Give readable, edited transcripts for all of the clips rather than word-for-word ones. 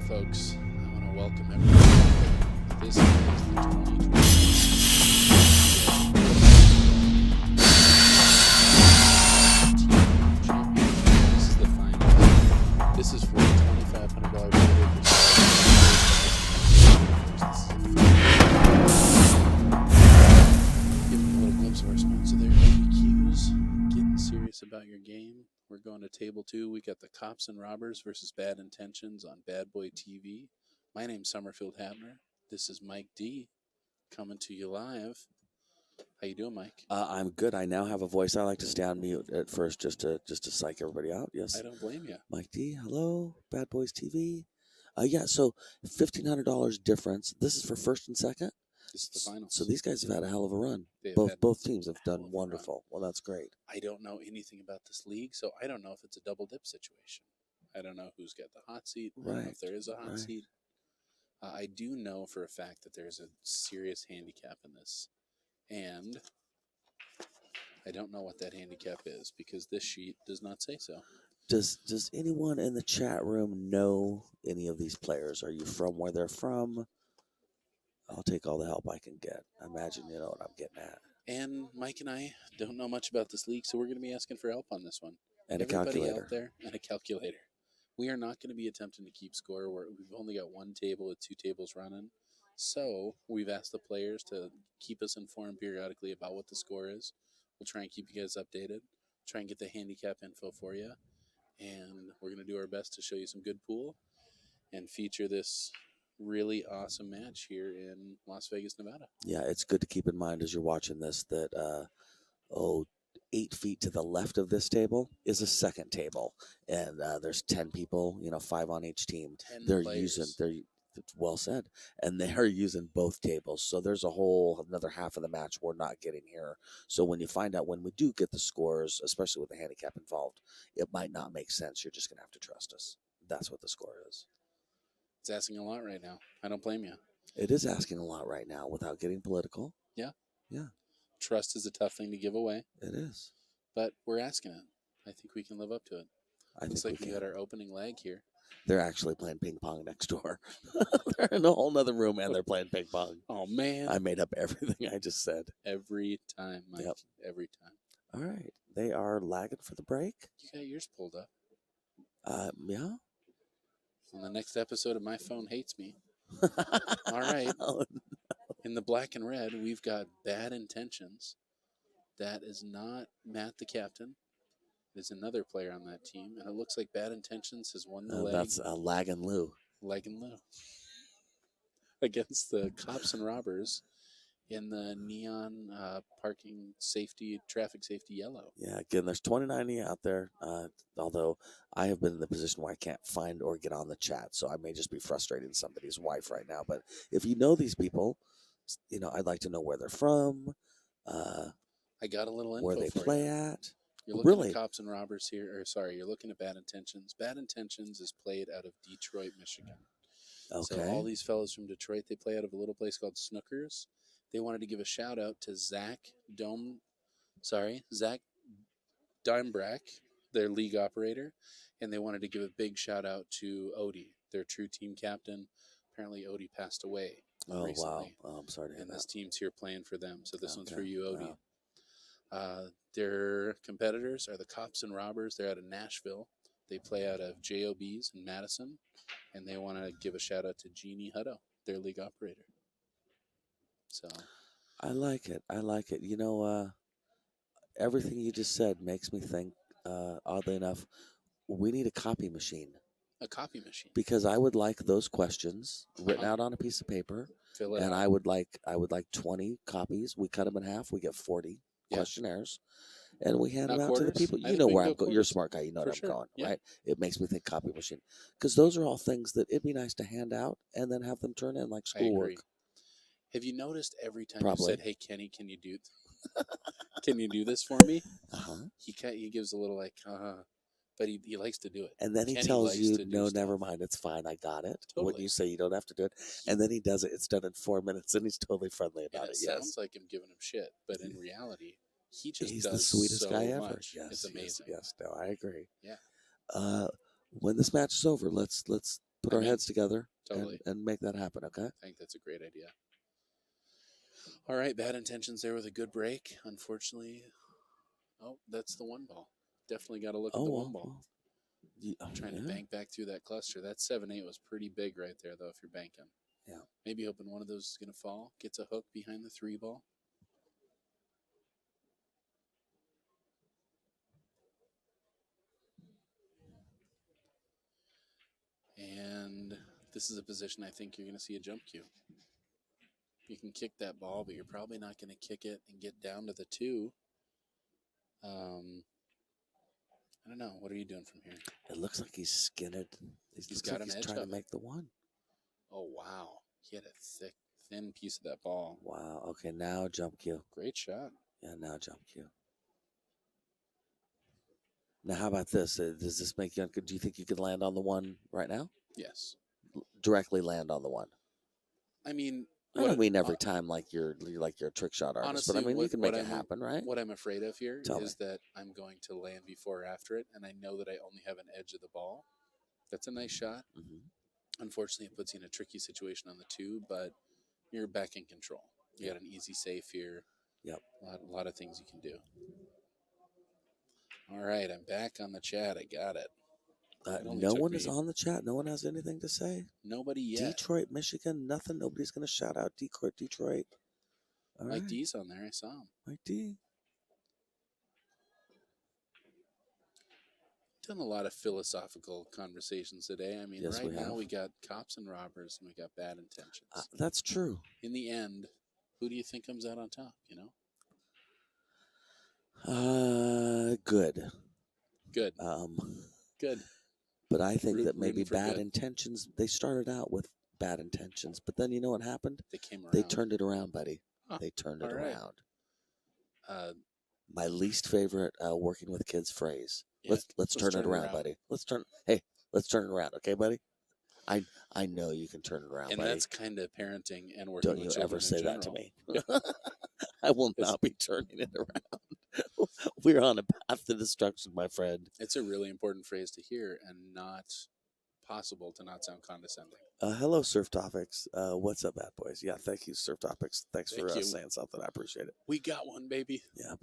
folks. I want to welcome everyone. This is the 2020 This is the final. This is for $2,500 Giving a little glimpse of our sponsor there, OBQs. Getting serious about your game. We're going to table 2. We got the Cops and Robbers versus Bad Intentions on Bad Boy TV. My name's Summerfield Habner. This is Mike D. coming to you live. How you doing, Mike? I'm good. I now have a voice. I like to stay on mute at first just to psych everybody out. Yes. I don't blame you. Mike D. Hello, Bad Boys TV. Yeah. So $1,500 difference. This is for first and second. This is the finals. So these guys have had a hell of a run. Both teams have done wonderful. Well, that's great. I don't know anything about this league, so I don't know if it's a double dip situation. I don't know who's got the hot seat. I don't know if there is a hot seat. I do know for a fact that there's a serious handicap in this. And I don't know what that handicap is because this sheet does not say so. Does anyone in the chat room know any of these players? Are you from where they're from? I'll take all the help I can get. I imagine you know what I'm getting at. And Mike and I don't know much about this league, so we're going to be asking for help on this one. And Everybody a calculator. Out there, and a calculator. We are not going to be attempting to keep score. We've only got one table with 2 tables running. So we've asked the players to keep us informed periodically about what the score is. We'll try and keep you guys updated. Try and get the handicap info for you. And we're going to do our best to show you some good pool and feature this really awesome match here in Las Vegas, Nevada. Yeah, it's good to keep in mind as you're watching this that 8 feet to the left of this table is a second table, and there's 10 people, 5 on each team. 10 They're players. well said, and they are using both tables. So there's another half of the match we're not getting here. So when you find out when we do get the scores, especially with the handicap involved, it might not make sense. You're just gonna have to trust us. That's what the score is. It's asking a lot right now. I don't blame you. It is asking a lot right now without getting political. Yeah. Yeah. Trust is a tough thing to give away. It is. But we're asking it. I think we can live up to it. Looks like we got our opening leg here. They're actually playing ping pong next door. They're in a whole other room and they're playing ping pong. Oh, man. I made up everything I just said. Every time, Mike. Yep. Every time. All right. They are lagging for the break. You got yours pulled up. Yeah. On the next episode of My Phone Hates Me. All right. Oh, no. In the black and red, we've got Bad Intentions. That is not Matt, the captain. There's another player on that team, and it looks like Bad Intentions has won the leg. That's a Lag and Lou. Leg and Lou. Against the Cops and Robbers in the neon traffic safety yellow. Yeah, again, there's 29 out there, although I have been in the position where I can't find or get on the chat, so I may just be frustrating somebody's wife right now. But if you know these people, I'd like to know where they're from. I got a little info where they for play you. at. You're looking at Cops and Robbers here, you're looking at Bad Intentions. Bad Intentions is played out of Detroit, Michigan. Okay. So all these fellas from Detroit, they play out of a little place called Snookers. They wanted to give a shout out to Zach Dimebrack, their league operator, and they wanted to give a big shout out to Odie, their true team captain. Apparently, Odie passed away recently. Wow! Oh, I'm sorry to hear that. And this team's here playing for them, so this one's for you, Odie. Wow. Their competitors are the Cops and Robbers. They're out of Nashville. They play out of JOB's in Madison, and they want to give a shout out to Jeannie Hutto, their league operator. So, I like it. Everything you just said makes me think. Oddly enough, we need a copy machine. A copy machine. Because I would like those questions written out on a piece of paper, and I would like 20 copies. We cut them in half. We get 40 questionnaires, and we hand them out to the people. You know where I'm going. You're a smart guy. You know where I'm going, right? It makes me think copy machine, because those are all things that it'd be nice to hand out and then have them turn in like schoolwork. Have you noticed every time Probably. you said, "Hey Kenny, can you do this for me?" He gives a little but he likes to do it. And then he tells you, "No, never mind, it's fine, I got it." Totally. When you say you don't have to do it, and then he does it. It's done in 4 minutes, and he's totally friendly about it. Sounds like him giving him shit, but in reality, he's does the sweetest guy ever. Much. Yes, it's amazing. Yes, no, I agree. Yeah. When this match is over, let's put our heads together totally and make that happen, okay? I think that's a great idea. All right, bad intentions there with a good break. Unfortunately, that's the one ball. Definitely got to look at the one ball. Trying to bank back through that cluster. That 7-8 was pretty big right there, though, if you're banking. Yeah. Maybe hoping one of those is going to fall. Gets a hook behind the 3 ball. And this is a position I think you're going to see a jump cue. You can kick that ball, but you're probably not going to kick it and get down to the 2. I don't know. What are you doing from here? It looks like he's skinned. He's got an edge trying to make the 1. Oh, wow. He had a thin piece of that ball. Wow. Okay, now jump cue. Great shot. Yeah, now jump cue. Now, how about this? Does this make you? Do you think you could land on the 1 right now? Yes. Directly land on the 1. I mean, I don't mean every time like you're a trick shot artist, honestly, but I mean you can make it happen, right? What I'm afraid of here is that I'm going to land before or after it, and I know that I only have an edge of the ball. That's a nice shot. Mm-hmm. Unfortunately, it puts you in a tricky situation on the 2, but you're back in control. You got an easy save here. Yep. A lot of things you can do. All right, I'm back on the chat. I got it. No one is on the chat. No one has anything to say. Nobody yet. Detroit, Michigan, nothing. Nobody's going to shout out Detroit. All Mike D's on there. I saw him. Mike D. Done a lot of philosophical conversations today. I mean, yes, right now we got cops and robbers and we got bad intentions. That's true. In the end, who do you think comes out on top, Good. Good. Good. But I think that maybe bad intentions, they started out with bad intentions, but then you know what happened? They came around. They turned it around, buddy. They turned it around. My least favorite working with kids phrase. Yeah, let's turn it around, buddy. Let's turn it around, okay, buddy? I know you can turn it around, buddy. And that's kind of parenting and working with children. Don't you ever say that to me. I will not be turning it around. We're on a path to destruction, my friend. It's a really important phrase to hear and not possible to not sound condescending. Hello, Surf Topics. What's up, bad boys? Yeah, thank you, Surf Topics. Thanks for saying something. I appreciate it. We got one, baby. Yeah.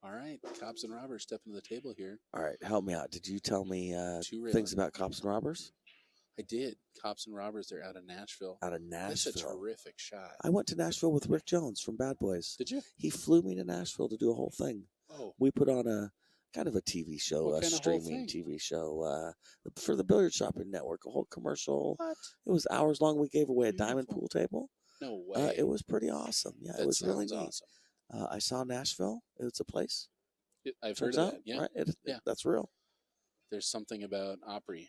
All right, cops and robbers step into the table here. All right, help me out. Did you tell me things about cops and robbers? I did. Cops and robbers, they're out of Nashville. Out of Nashville. That's a terrific shot. I went to Nashville with Rick Jones from Bad Boys. Did you? He flew me to Nashville to do a whole thing. Oh. We put on a kind of a TV show, a streaming TV show for the Billiard Shopping Network, a whole commercial. What? It was hours long. We gave away a diamond pool table. No way. It was pretty awesome. Yeah, that it was really neat. Awesome. I saw Nashville. It's a place. I've heard of that. Yeah. Right? That's real. There's something about Opry.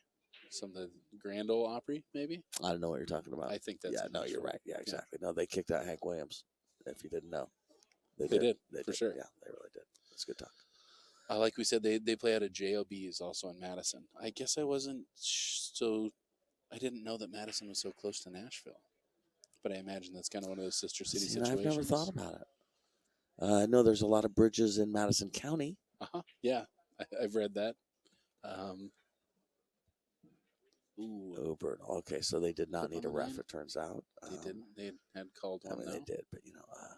Something Grand Ole Opry, maybe? I don't know what you're talking about. I think that's no, you're right. Yeah, exactly. Yeah. No, they kicked out Hank Williams, if you didn't know. They did. They for did. Sure. Yeah, they really did. That's good talk. Like we said, they play out of JOBs also in Madison. I guess I wasn't I didn't know that Madison was so close to Nashville. But I imagine that's kind of one of those sister city situations. I've never thought about it. I know there's a lot of bridges in Madison County. Yeah, I've read that. Over. Okay, so they did not need a ref, it turns out. They didn't. They had called one. They did, but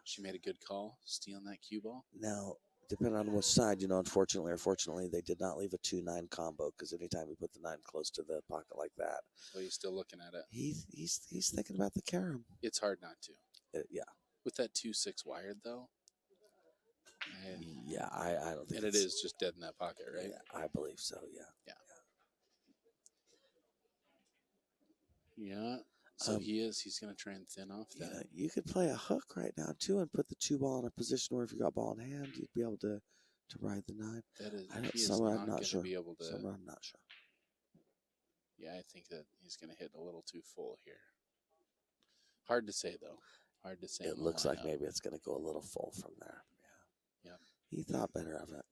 she made a good call, stealing that cue ball. Now, depending on which side, unfortunately or fortunately, they did not leave a 2-9 combo because anytime you put the 9 close to the pocket like that, well, he's still looking at it. He's thinking about the carom. It's hard not to. Yeah. With that 2-6 wired though. Yeah, I don't think. And it is just dead in that pocket, right? Yeah, I believe so. Yeah. Yeah. So he's going to try and thin off that. Yeah, you could play a hook right now too, and put the 2 ball in a position where if you got ball in hand, you'd be able to ride the 9. That is. I'm not sure. Be able to. Somewhere I'm not sure. Yeah, I think that he's going to hit a little too full here. Hard to say though. Hard to say. It looks like maybe it's going to go a little full from there. Yeah. He thought better of it.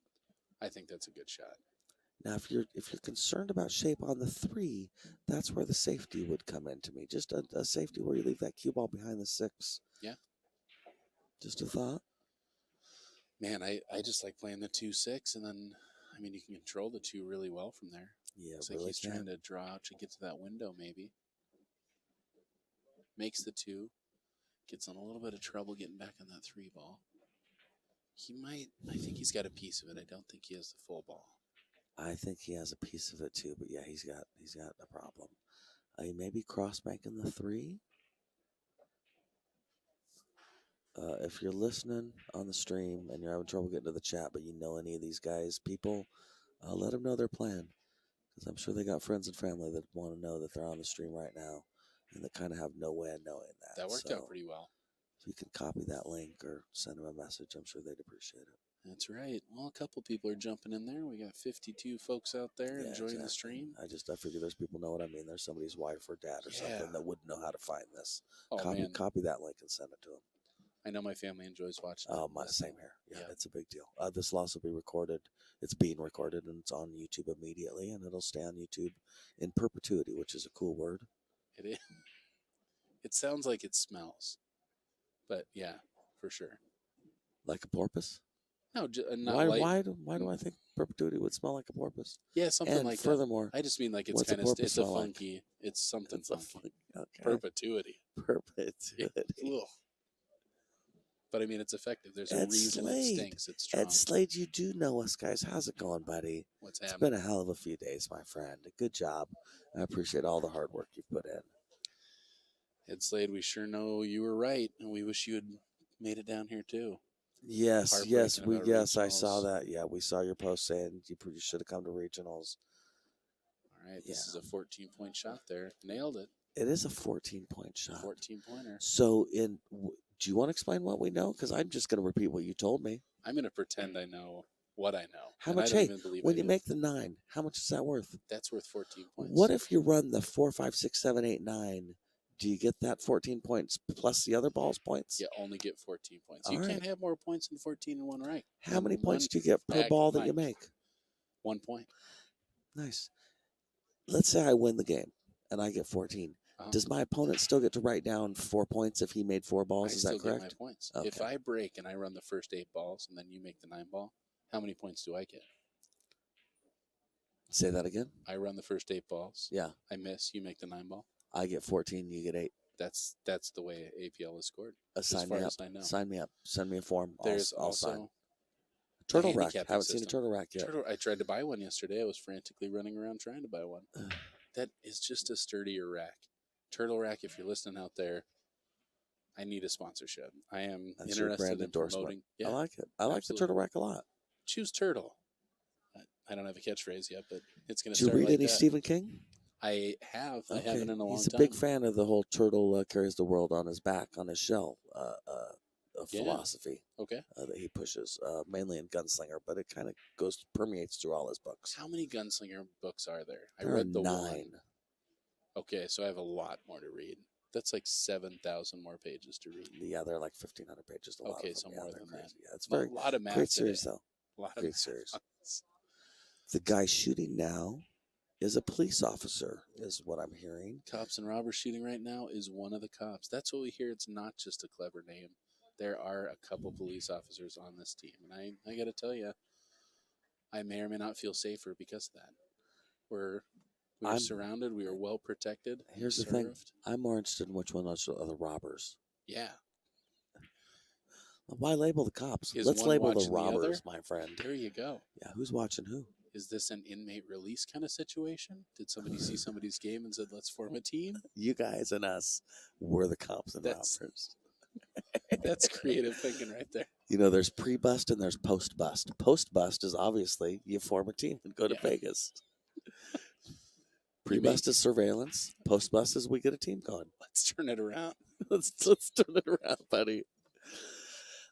I think that's a good shot. Now, if you're concerned about shape on the 3, that's where the safety would come in to me. Just a safety where you leave that cue ball behind the 6. Yeah. Just a thought. Man, I just like playing the 2-6, and then you can control the 2 really well from there. Yeah, looks really like he's trying to draw out to get to that window. Maybe makes the 2. Gets in a little bit of trouble getting back on that 3 ball. He might. I think he's got a piece of it. I don't think he has the full ball. I think he has a piece of it too, but yeah, he's got a problem. He may be cross banking the 3. If you're listening on the stream and you're having trouble getting to the chat, but you know any of these guys, people, let them know their plan, because I'm sure they got friends and family that want to know that they're on the stream right now, and that kind of have no way of knowing that. That worked out pretty well. If you can copy that link or send them a message, I'm sure they'd appreciate it. That's right. Well, a couple people are jumping in there. We got 52 folks out there enjoying the stream. I figure there's people know what I mean. There's somebody's wife or dad or something that wouldn't know how to find this. Copy that link and send it to them. I know my family enjoys watching it. Oh, same here. Yeah, it's a big deal. This will also be recorded. It's being recorded, and it's on YouTube immediately, and it'll stay on YouTube in perpetuity, which is a cool word. It is. It sounds like it smells, but yeah, for sure. Like a porpoise? No, not why do I think perpetuity would smell like a porpoise? Yeah, something like furthermore, that. I just mean like it's kind of it's a funky. Like? It's something funky. Okay. Perpetuity. Perpetuity. But I mean, it's effective. There's a reason it stinks. It's strong. Ed Slade, you do know us, guys. How's it going, buddy? What's happening? It's been a hell of a few days, my friend. Good job. I appreciate all the hard work you put in. Ed Slade, we sure know you were right, and we wish you had made it down here too. Yes, I saw that. Yeah, we saw your post saying you should have come to regionals. All right, this is a 14-point shot there. Nailed it. It is a 14-point shot. 14-pointer. So, do you want to explain what we know? Because I'm just going to repeat what you told me. I'm going to pretend I know what I know. How much? Hey, when you make the 9, how much is that worth? That's worth 14 points. What if you run the 4, 5, 6, 7, 8, 9? Do you get that 14 points plus the other ball's points? You only get 14 points. You can't have more points than 14 in one right. How many points do you get per ball that you make? 1 point. Nice. Let's say I win the game and I get 14. Does my opponent still get to write down 4 points if he made 4 balls? Is that correct? I still get my points. Okay. If I break and I run the first 8 balls and then you make the 9 ball, how many points do I get? Say that again. I run the first 8 balls. Yeah. I miss. You make the 9 ball. I get 14. You get 8. That's the way APL is scored. Sign me up. Sign me up. Send me a form. There's I'll also sign. Turtle rack. Haven't seen a turtle rack yet. I tried to buy one yesterday. I was frantically running around trying to buy one. That is just a sturdier rack. Turtle rack, if you're listening out there, I need a sponsorship. I am interested in promoting. Yeah, I like it. I like the turtle rack a lot. Choose turtle. I don't have a catchphrase yet, but it's going to start like that. Did you read any that. Stephen King? I have. Okay. I haven't in a long time. He's a big fan of the whole turtle carries the world on his back, on his shell philosophy. Okay. That he pushes, mainly in Gunslinger, but it kind of permeates through all his books. How many Gunslinger books are there? I read the 9. 1. Okay, so I have a lot more to read. That's like 7,000 more pages to read. Yeah, they're like 1,500 pages. Okay, so more than that. Yeah, it's a lot of math. Great series, though. Great series. The guy shooting now is a police officer, is what I'm hearing. Cops and robbers shooting right now is one of the cops. That's what we hear. It's not just a clever name. There are a couple police officers on this team, and I got to tell you, I may or may not feel safer because of that. We're surrounded. We are well protected. Here's the thing. I'm more interested in which one are the robbers. Yeah. Why label the cops? Let's label the robbers, my friend. There you go. Yeah, who's watching who? Is this an inmate release kind of situation? Did somebody see somebody's game and said, let's form a team? You guys and us, we're the cops and robbers. That's creative thinking right there. You know, there's pre-bust and there's post-bust. Post-bust is obviously you form a team and go to Vegas. Pre-bust is surveillance. Post-bust is we get a team going. Let's turn it around. Let's turn it around, buddy.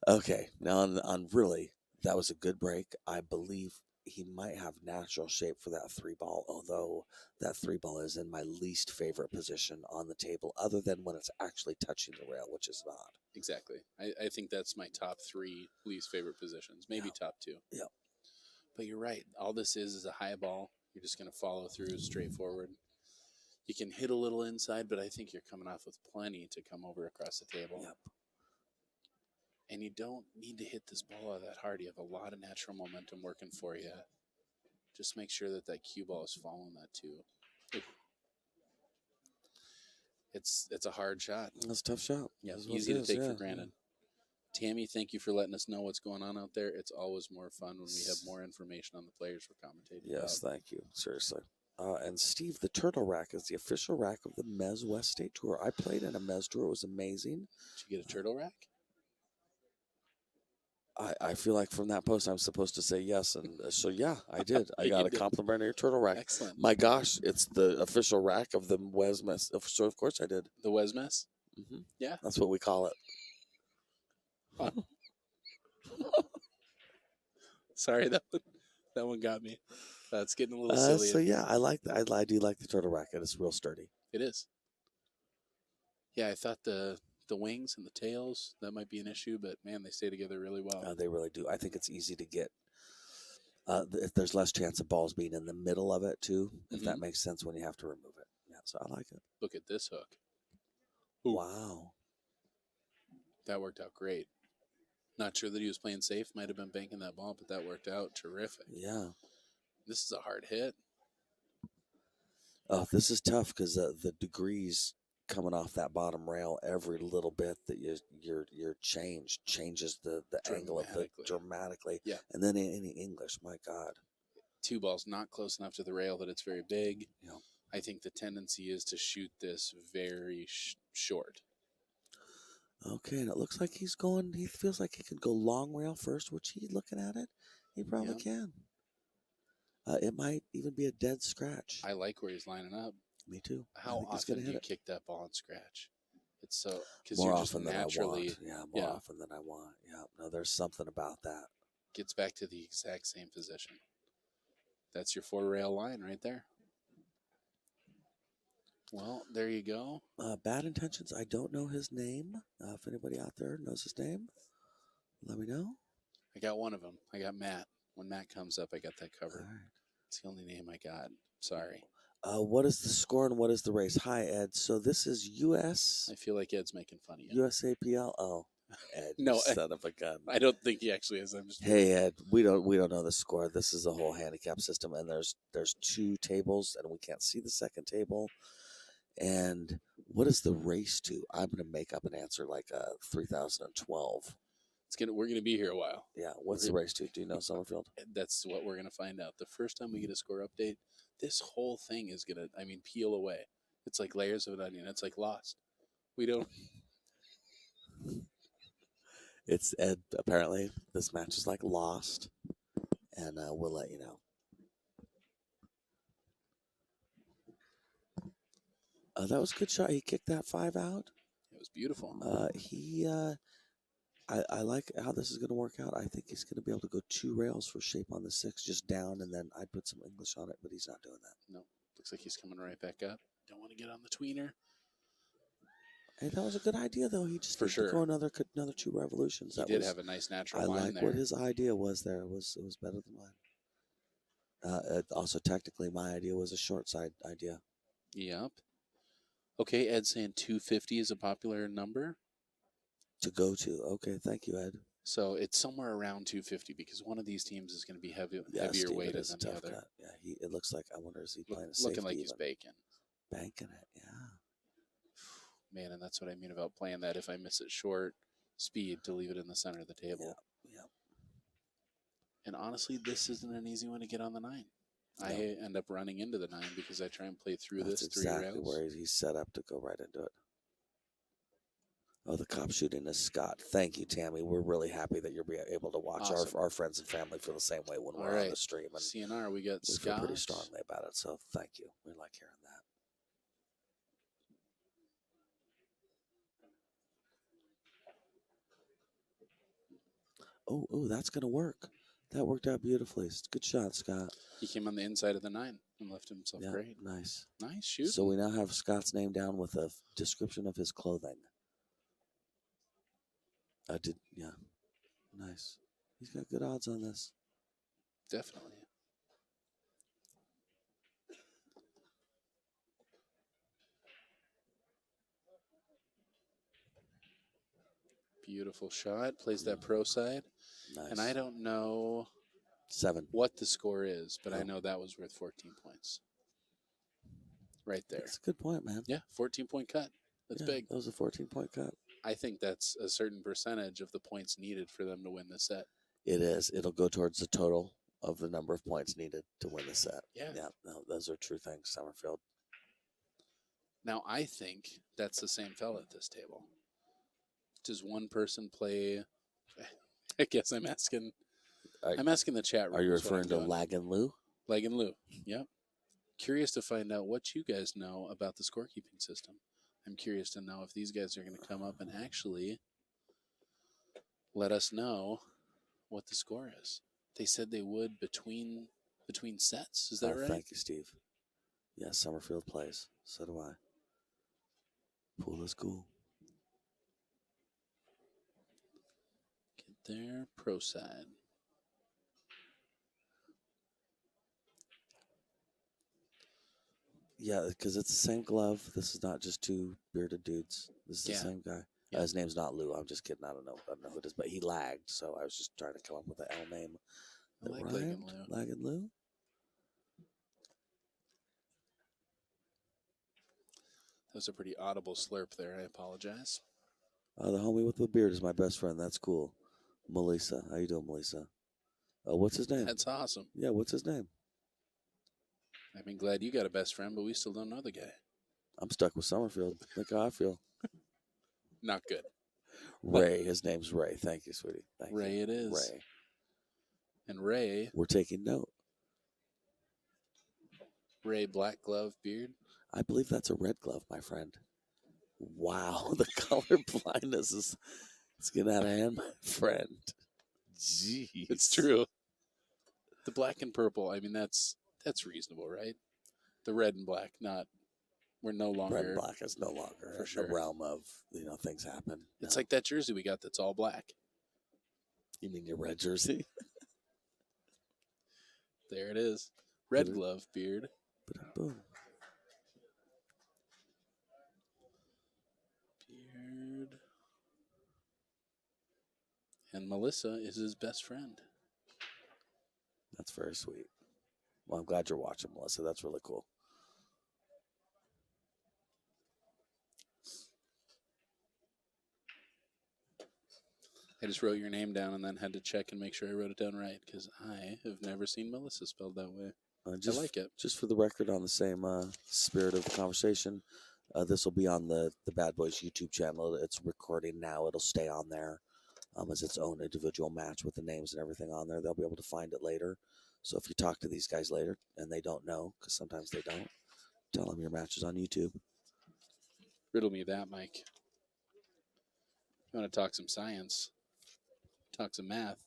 Okay, now on really, that was a good break. I believe he might have natural shape for that 3 ball, although that 3 ball is in my least favorite position on the table, other than when it's actually touching the rail, which is not. Exactly. I think that's my top 3 least favorite positions, maybe top 2. Yeah. But you're right. All this is a high ball. You're just going to follow through straightforward. You can hit a little inside, but I think you're coming off with plenty to come over across the table. Yep. And you don't need to hit this ball out that hard. You have a lot of natural momentum working for you. Just make sure that cue ball is following that too. Ooh. It's a hard shot. It's a tough shot. Yeah, easy to take for granted. Tammy, thank you for letting us know what's going on out there. It's always more fun when we have more information on the players we're commentating. Yes, thank you. Seriously. And Steve, the Turtle Rack is the official rack of the Mez West State Tour. I played in a Mez Tour. It was amazing. Did you get a turtle rack? I feel like from that post I'm supposed to say yes, and so yeah, I did. I got a complimentary turtle rack. Excellent. My gosh, it's the official rack of the Wes Mess. So of course I did. The Wes Mess? Mm-hmm. Yeah. That's what we call it. Sorry, that one got me. It's getting a little silly. So yeah, I like that. I do like the turtle rack. It's real sturdy. It is. Yeah, I thought the wings and the tails, that might be an issue, but man, they stay together really well. They really do. I think it's easy to get. If there's less chance of balls being in the middle of it too, if that makes sense when you have to remove it. Yeah, so I like it. Look at this hook. Ooh. Wow. That worked out great. Not sure that he was playing safe. Might have been banking that ball, but that worked out terrific. Yeah. This is a hard hit. Oh, this is tough because the degrees coming off that bottom rail, every little bit that you're changes the angle of the dramatically. Yeah. And then in English, my God. Two balls not close enough to the rail that it's very big. Yeah. I think the tendency is to shoot this very short. Okay, and it looks like he feels like he could go long rail first, which he's looking at it. He probably can. It might even be a dead scratch. I like where he's lining up. Me too. How often do you kick that ball and scratch? It's so because more you're often just naturally, than I want. Yeah, more often than I want. Yeah, no, there's something about that. Gets back to the exact same position. That's your 4-rail line right there. Well, there you go. Bad Intentions. I don't know his name. If anybody out there knows his name, let me know. I got one of them. I got Matt. When Matt comes up, I got that covered. All right. It's the only name I got. Sorry. What is the score and what is the race? Hi, Ed. So this is US. I feel like Ed's making fun of you. USAPL. Oh, Ed, no, son of a gun. I don't think he actually is. I'm just. Hey, Ed. We don't know the score. This is a whole handicap system, and there's 2 tables, and we can't see the second table. And what is the race to? I'm going to make up an answer like 3012. We're gonna be here a while. Yeah. What's the race to? Do you know, Summerfield? That's what we're gonna find out. The first time we get a score update, this whole thing is gonna, peel away. It's like layers of an onion. It's like Lost. We don't. It's Ed. Apparently, this match is like Lost, and we'll let you know. That was a good shot. He kicked that 5 out. It was beautiful. I like how this is going to work out. I think he's going to be able to go 2 rails for shape on the 6, just down, and then I'd put some English on it, but he's not doing that. No. Looks like he's coming right back up. Don't want to get on the tweener. Hey, that was a good idea, though. He just for sure go another 2 revolutions. He did have a nice natural line there. I like what his idea was there. It was better than mine. Also, technically, my idea was a short side idea. Yep. Okay, Ed's saying 250 is a popular number to go to. Okay, thank you, Ed. So it's somewhere around 250 because one of these teams is going to be heavier weighted than the other. Cut. Yeah, it looks like. I wonder is he playing a safety? Looking like he's banking it. Yeah. Man, and that's what I mean about playing that. If I miss it short, speed to leave it in the center of the table. Yeah. And honestly, this isn't an easy one to get on the 9. No. I end up running into the 9 because I try and play through this 3 rails. Exactly where he's set up to go right into it. Oh, the cop shooting is Scott. Thank you, Tammy. We're really happy that you're able to watch. Awesome. Our friends and family feel the same way when we're on the stream. And CNR, we got Scott. We feel pretty strongly about it, so thank you. We like hearing that. Oh, that's going to work. That worked out beautifully. Good shot, Scott. He came on the inside of the 9 and left himself great. Nice. Nice shoot. So we now have Scott's name down with a description of his clothing. Nice. He's got good odds on this. Definitely. Beautiful shot. Plays that pro side. Nice. And I don't know 7. what the score is, but I know that was worth 14 points. Right there. That's a good point, man. Yeah, 14-point cut. That's big. That was a 14-point cut. I think that's a certain percentage of the points needed for them to win the set. It is. It'll go towards the total of the number of points needed to win the set. Yeah. No, those are true things, Summerfield. Now, I think that's the same fella at this table. Does one person play? I guess I'm asking. I'm asking the chat room. Are you referring to Lag and Lou? Lag and Lou. Yep. Curious to find out what you guys know about the scorekeeping system. I'm curious to know if these guys are going to come up and actually let us know what the score is. They said they would between sets. Is that right? Thank you, Steve. Yeah, Summerfield plays. So do I. Pool is cool. Get their pro side. Yeah, because it's the same glove. This is not just two bearded dudes. This is the same guy. Yeah. His name's not Lou. I'm just kidding. I don't know who it is, but he lagged, so I was just trying to come up with an L name. I like Lag and Lou. Lag and Lou? That was a pretty audible slurp there. I apologize. The homie with the beard is my best friend. That's cool. Melissa. How you doing, Melissa? What's his name? That's awesome. Yeah, what's his name? I mean, glad you got a best friend, but we still don't know the guy. I'm stuck with Summerfield. Think how I feel. Not good. Ray. His name's Ray. Thank you, sweetie. Thank Ray you. It is. Ray. And Ray. We're taking note. Ray Black Glove Beard. I believe that's a red glove, my friend. Wow, the color blindness is getting out of hand, my friend. Jeez. It's true. The black and purple, I mean, that's reasonable, right? The red and black, we're no longer. Red and black is no longer for sure. The realm of, things happen. It's like that jersey we got that's all black. You mean your red jersey? There it is. Red glove beard. Boom. Beard. And Melissa is his best friend. That's very sweet. Well, I'm glad you're watching, Melissa. That's really cool. I just wrote your name down and then had to check and make sure I wrote it down right because I have never seen Melissa spelled that way. I like it. Just for the record, on the same spirit of the conversation, this will be on the Bad Boys YouTube channel. It's recording now. It'll stay on there as its own individual match with the names and everything on there. They'll be able to find it later. So if you talk to these guys later and they don't know, because sometimes they don't, tell them your match is on YouTube. Riddle me that, Mike. You want to talk some science, talk some math.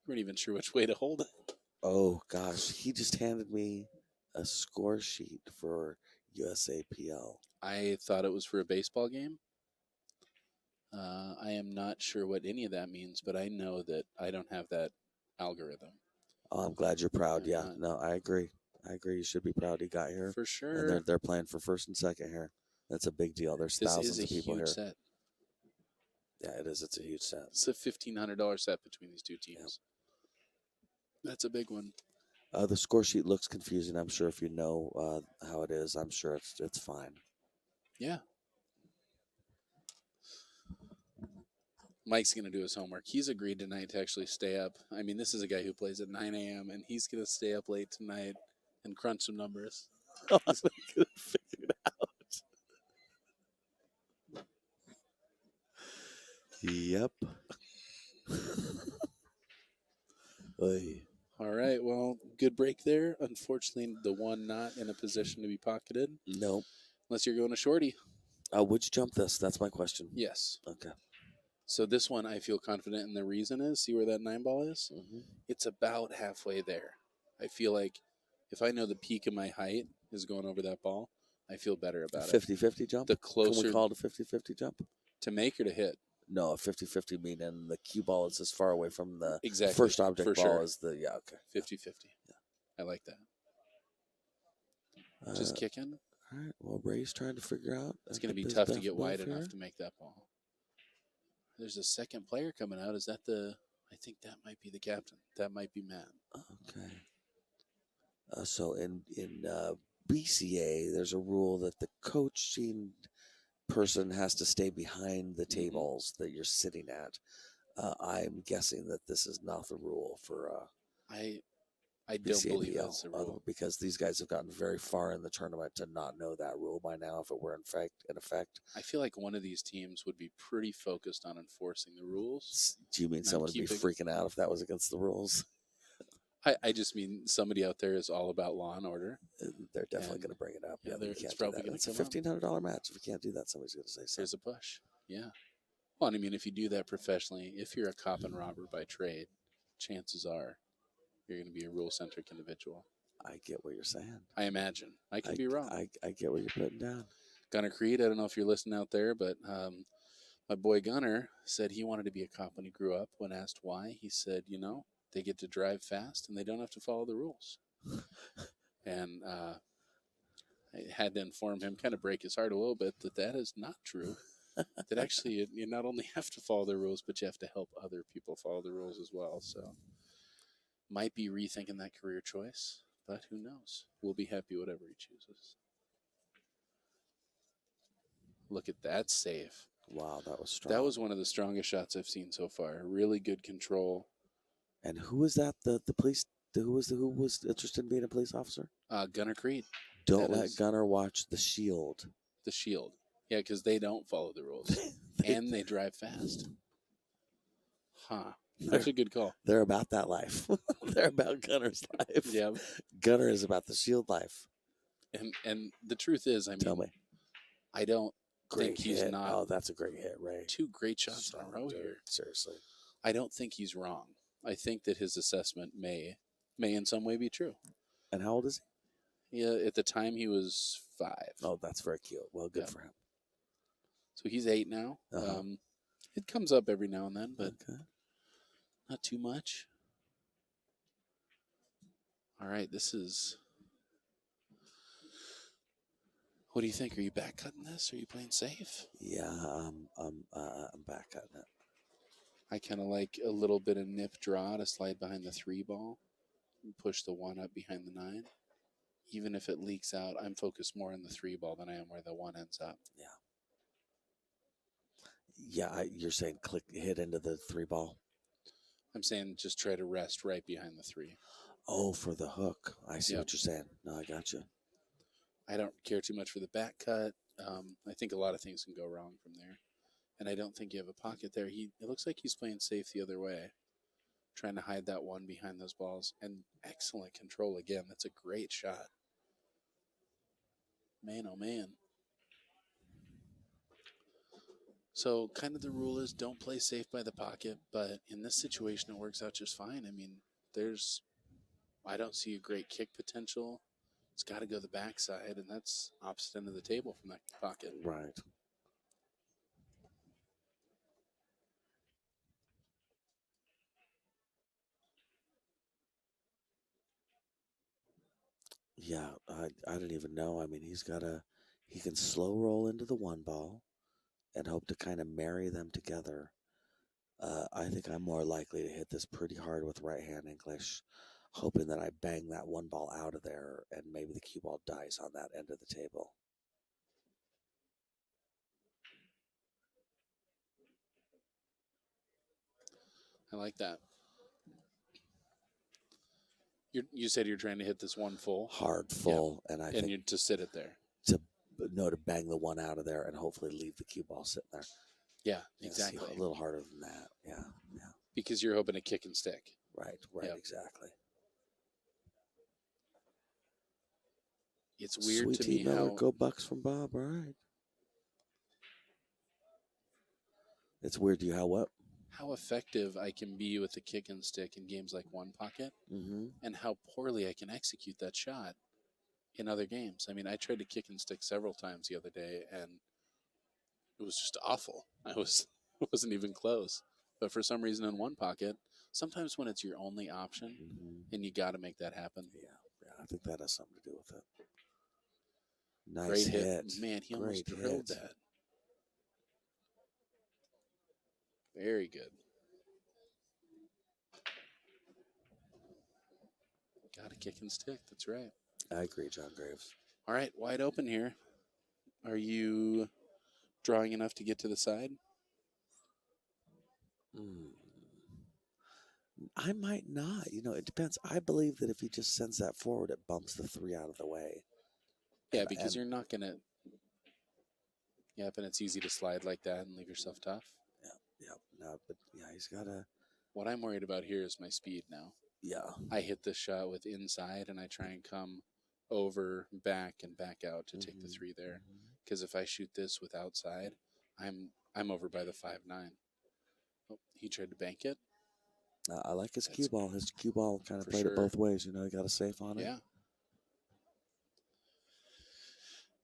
You weren't even sure which way to hold it. Oh, gosh. He just handed me a score sheet for USAPL. I thought it was for a baseball game. I am not sure what any of that means, but I know that I don't have that algorithm. Oh, I'm glad you're proud. No, I agree. You should be proud he got here. For sure. And they're playing for first and second here. That's a big deal. There's thousands of people here. This is a huge set. Yeah, it is. It's a huge set. It's a $1,500 set between these two teams. Yep. That's a big one. The score sheet looks confusing. I'm sure if you know how it is, I'm sure it's fine. Yeah. Mike's going to do his homework. He's agreed tonight to actually stay up. I mean, this is a guy who plays at 9 a.m., and he's going to stay up late tonight and crunch some numbers. I'm going to figure it out. Yep. All right. Well, good break there. Unfortunately, the one not in a position to be pocketed. Nope. Unless you're going to shorty. Would you jump this? That's my question. Yes. Okay. So this one I feel confident in. The reason is, see where that 9 ball is? Mm-hmm. It's about halfway there. I feel like if I know the peak of my height is going over that ball, I feel better about it. 50-50 jump? The closer. Can we call it a 50-50 jump? To make or to hit? No, a 50-50 meaning the cue ball is as far away from the exactly. first object ball as the, yeah, okay. 50-50. Yeah. I like that. Just kicking. All right. Well, Ray's trying to figure out. It's going to be tough to get wide enough to make that ball. There's a second player coming out. Is that I think that might be the captain. That might be Matt. Okay. So in BCA, there's a rule that the coaching person has to stay behind the tables that you're sitting at. I'm guessing that this is not the rule for I don't believe that's the rule because these guys have gotten very far in the tournament to not know that rule by now. If it were in effect, I feel like one of these teams would be pretty focused on enforcing the rules. Do you mean someone would be freaking out if that was against the rules? I just mean somebody out there is all about law and order. They're definitely going to bring it up. Yeah, it's probably going to come up. It's a $1,500 match. If you can't do that, somebody's going to say something. There's a push. Yeah. Well, I mean, if you do that professionally, if you're a cop and robber by trade, chances are you're going to be a rule-centric individual. I get what you're saying. I imagine. I could be wrong. I get what you're putting down. Gunner Creed, I don't know if you're listening out there, but my boy Gunner said he wanted to be a cop when he grew up. When asked why, he said, they get to drive fast and they don't have to follow the rules. And I had to inform him, kind of break his heart a little bit, that is not true. That actually you not only have to follow the rules, but you have to help other people follow the rules as well. So might be rethinking that career choice, but who knows? We'll be happy whatever he chooses. Look at that save. Wow, that was strong. That was one of the strongest shots I've seen so far. Really good control. And who was that? The police? Who was interested in being a police officer? Gunner Creed. Don't let Gunner watch The Shield. The Shield. Yeah, because they don't follow the rules. And they drive fast. Huh. That's a good call. They're about that life. They're about Gunner's life. Yeah. Gunner is about the Shield life. And the truth is, I mean, tell me. I don't think he's not. Oh, that's a great hit, Ray. 2 great shots in a row here. Seriously. I don't think he's wrong. I think that his assessment may in some way be true. And how old is he? Yeah, at the time he was 5. Oh, that's very cute. Well, good for him. So he's 8 now. It comes up every now and then, but not too much. All right, this is. What do you think? Are you back cutting this? Or are you playing safe? Yeah, I'm back cutting it. I kind of like a little bit of nip draw to slide behind the 3 ball and push the 1 up behind the 9. Even if it leaks out, I'm focused more on the 3 ball than I am where the 1 ends up. Yeah. Yeah, you're saying hit into the 3 ball? I'm saying just try to rest right behind the 3. Oh, for the hook. I see what you're saying. No, I got you. I don't care too much for the back cut. I think a lot of things can go wrong from there. And I don't think you have a pocket there. It looks like he's playing safe the other way, trying to hide that 1 behind those balls. And excellent control again. That's a great shot. Man, oh man. So kind of the rule is don't play safe by the pocket, but in this situation it works out just fine. I mean, I don't see a great kick potential. It's got to go the backside, and that's opposite end of the table from that pocket. Right. Yeah, I didn't even know. I mean, he can slow roll into the 1 ball and hope to kind of marry them together. I think I'm more likely to hit this pretty hard with right hand English, hoping that I bang that 1 ball out of there and maybe the cue ball dies on that end of the table. I like that. You said you're trying to hit this 1 full? Hard full. Yeah. And I think to sit it there. To bang the 1 out of there and hopefully leave the cue ball sitting there. Yeah, exactly. A little harder than that. Yeah. Because you're hoping to kick and stick. Right, exactly. It's weird Sweet to me how go Bucks from Bob, all right. It's weird to you how effective I can be with the kick and stick in games like 1 pocket, and how poorly I can execute that shot in other games. I mean, I tried to kick and stick several times the other day, and it was just awful. It wasn't even close. But for some reason in 1 pocket, sometimes when it's your only option, and you got to make that happen. Yeah, I think that has something to do with it. Nice Great hit. Man, he almost drilled that. Very good. Got to kick and stick. That's right. I agree, John Graves. All right, wide open here. Are you drawing enough to get to the side? I might not. It depends. I believe that if he just sends that forward, it bumps the 3 out of the way. Yeah, because you're not going to. Yep, and it's easy to slide like that and leave yourself tough. Yep. No, but yeah, he's got to. What I'm worried about here is my speed now. Yeah. I hit the shot with inside, and I try and come over, back, and back out to take the 3 there. Because if I shoot this with outside, I'm over by the 5-9. Oh, he tried to bank it. I like his cue ball. His cue ball kind of played it both ways. He got a safe on it. Yeah.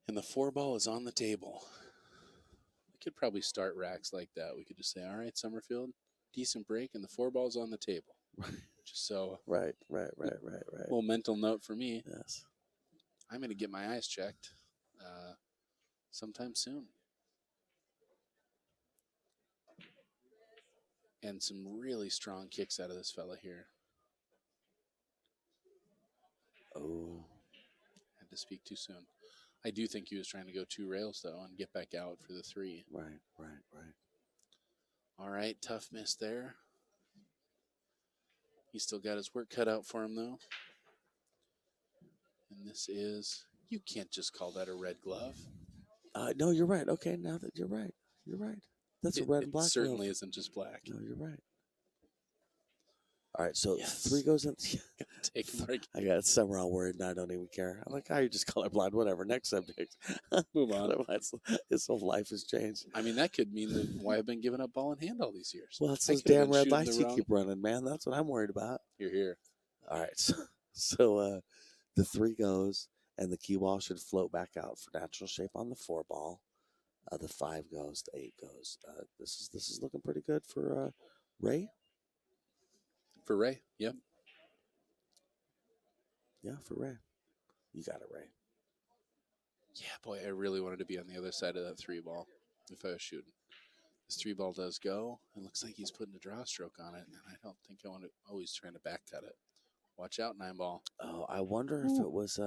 And the 4 ball is on the table. We could probably start racks like that. We could just say, all right, Summerfield, decent break, and the 4 ball's on the table. Just so. Right. Little mental note for me. Yes. I'm going to get my eyes checked sometime soon. And some really strong kicks out of this fella here. Oh. Had to speak too soon. I do think he was trying to go 2 rails, though, and get back out for the 3. Right. All right, tough miss there. He's still got his work cut out for him, though. And this is, you can't just call that a red glove. No, you're right. Okay, now that you're right. That's a red and black. It certainly glove. Isn't just black. No, you're right. All right, so Yes. 3 goes in. Take a break. I got somewhere all worried, and I don't even care. I'm like, you're just colorblind. Whatever. Next subject. Move on. His whole life has changed. I mean, that could mean that why I've been giving up ball in hand all these years. Well, it's those damn red lights you keep running, man. That's what I'm worried about. You're here. All right, so the 3 goes, and the cue ball should float back out for natural shape on the 4 ball. The 5 goes, the 8 goes. This is looking pretty good for Ray. For Ray, yep. Yeah, for Ray. You got it, Ray. Yeah, boy, I really wanted to be on the other side of that 3 ball if I was shooting. This 3 ball does go. It looks like he's putting a draw stroke on it, and I don't think I want to. Oh, he's trying to back cut it. Watch out, 9 ball. Oh, I wonder if it was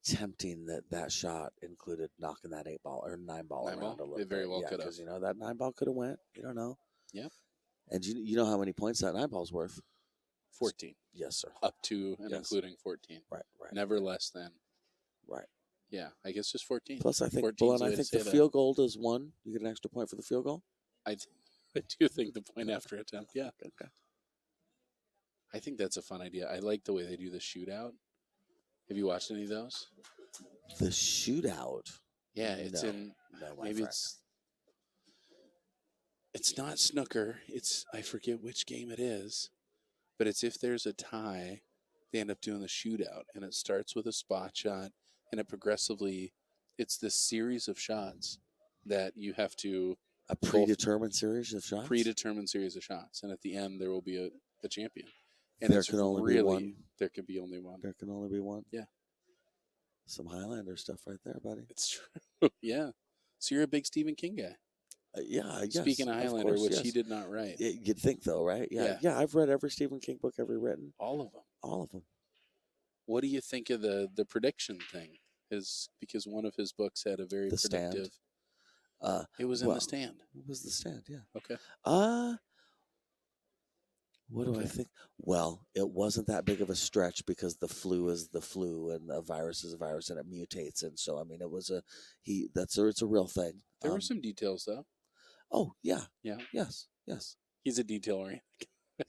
tempting that shot included knocking that 8 ball or 9 ball around a little bit. It very well could have. Because that 9 ball could have went. You don't know. Yep. And you know how many points that 9 ball's worth? 14. Yes, sir. Up to and including 14. Right. Never less than. Right. Yeah, I guess just 14. Plus, I think the field goal is 1. You get an extra point for the field goal. I do think the point after attempt. Yeah. Okay. I think that's a fun idea. I like the way they do the shootout. Have you watched any of those? The shootout. Yeah, it's maybe it's not snooker. I forget which game it is, but it's if there's a tie, they end up doing the shootout, and it starts with a spot shot, and it progressively, it's this series of shots that you have to a predetermined series of shots. And at the end there will be a champion. And there can only be one. There can be only one. There can only be one. Yeah. Some Highlander stuff right there, buddy. It's true. Yeah. So you're a big Stephen King guy. Yeah. Yes, speaking of Highlander, which he did not write. You'd think, though, right? Yeah. I've read every Stephen King book ever written. All of them. All of them. What do you think of the prediction thing? Because one of his books had a very predictive. Stand. It was in The Stand. It was The Stand. Yeah. Okay. What do I think? Well, it wasn't that big of a stretch because the flu is the flu and the virus is a virus and it mutates. And so, I mean, it was it's a real thing. There were some details, though. Oh, yeah. Yeah. Yes. He's a detail oriented.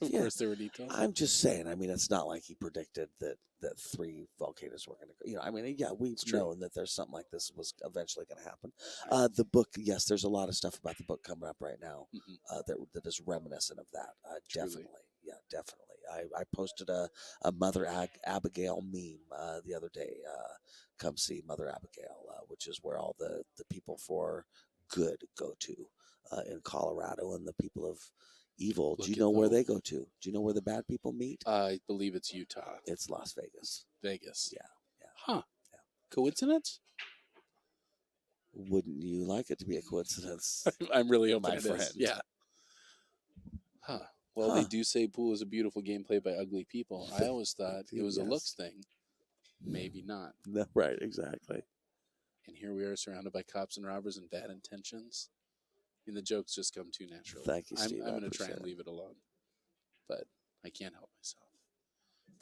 Of course, there were details. I'm just saying. I mean, it's not like he predicted that 3 volcanoes were going to go. I mean, we've known that there's something like this was eventually going to happen. The book, yes, there's a lot of stuff about the book coming up right now that is reminiscent of that. Definitely. Yeah, definitely. I posted a Mother Abigail meme the other day. Come see Mother Abigail, which is where all the people for good go to in Colorado, and the people of evil. Do you know where they go to? Do you know where the bad people meet? I believe it's Utah. It's Las Vegas. Vegas. Yeah. Huh. Yeah. Coincidence? Wouldn't you like it to be a coincidence? I'm really hoping my friend. Yeah. Huh. Well, they do say pool is a beautiful game played by ugly people. I always thought it was a looks thing. Maybe not. No, right, exactly. And here we are surrounded by cops and robbers and bad intentions. And the jokes just come too natural. Thank you, Steve. I'm going to try and leave it alone. But I can't help myself.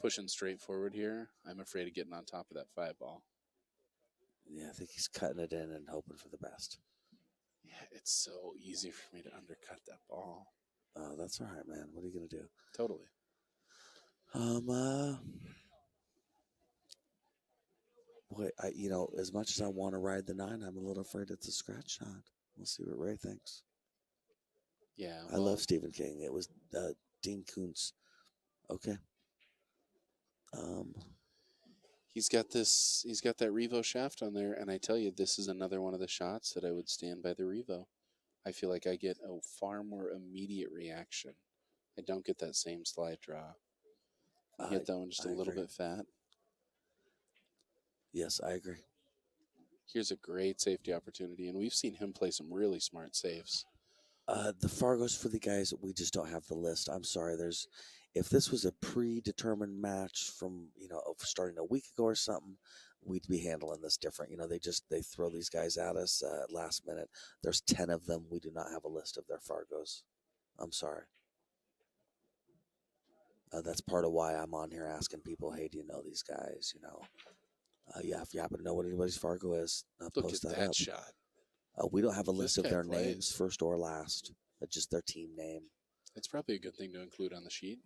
Pushing straight forward here, I'm afraid of getting on top of that 5 ball. Yeah, I think he's cutting it in and hoping for the best. Yeah, it's so easy for me to undercut that ball. Oh, that's all right, man. What are you going to do? Totally. Boy, as much as I want to ride the 9, I'm a little afraid it's a scratch shot. We'll see what Ray thinks. Yeah. I love Stephen King. It was Dean Koontz. Okay. He's got that Revo shaft on there, and I tell you, this is another one of the shots that I would stand by the Revo. I feel like I get a far more immediate reaction. I don't get that same slide draw. I hit that one just a little bit fat. Yes, I agree. Here's a great safety opportunity, and we've seen him play some really smart saves. The Fargos for the guys, we just don't have the list. I'm sorry. If this was a predetermined match from starting a week ago or something, we'd be handling this different. They throw these guys at us last minute. There's 10 of them. We do not have a list of their Fargos. I'm sorry. That's part of why I'm on here asking people, hey, do you know these guys? If you happen to know what anybody's Fargo is, post that up. Shot. We don't have a list of their names, first or last. Just their team name. It's probably a good thing to include on the sheet.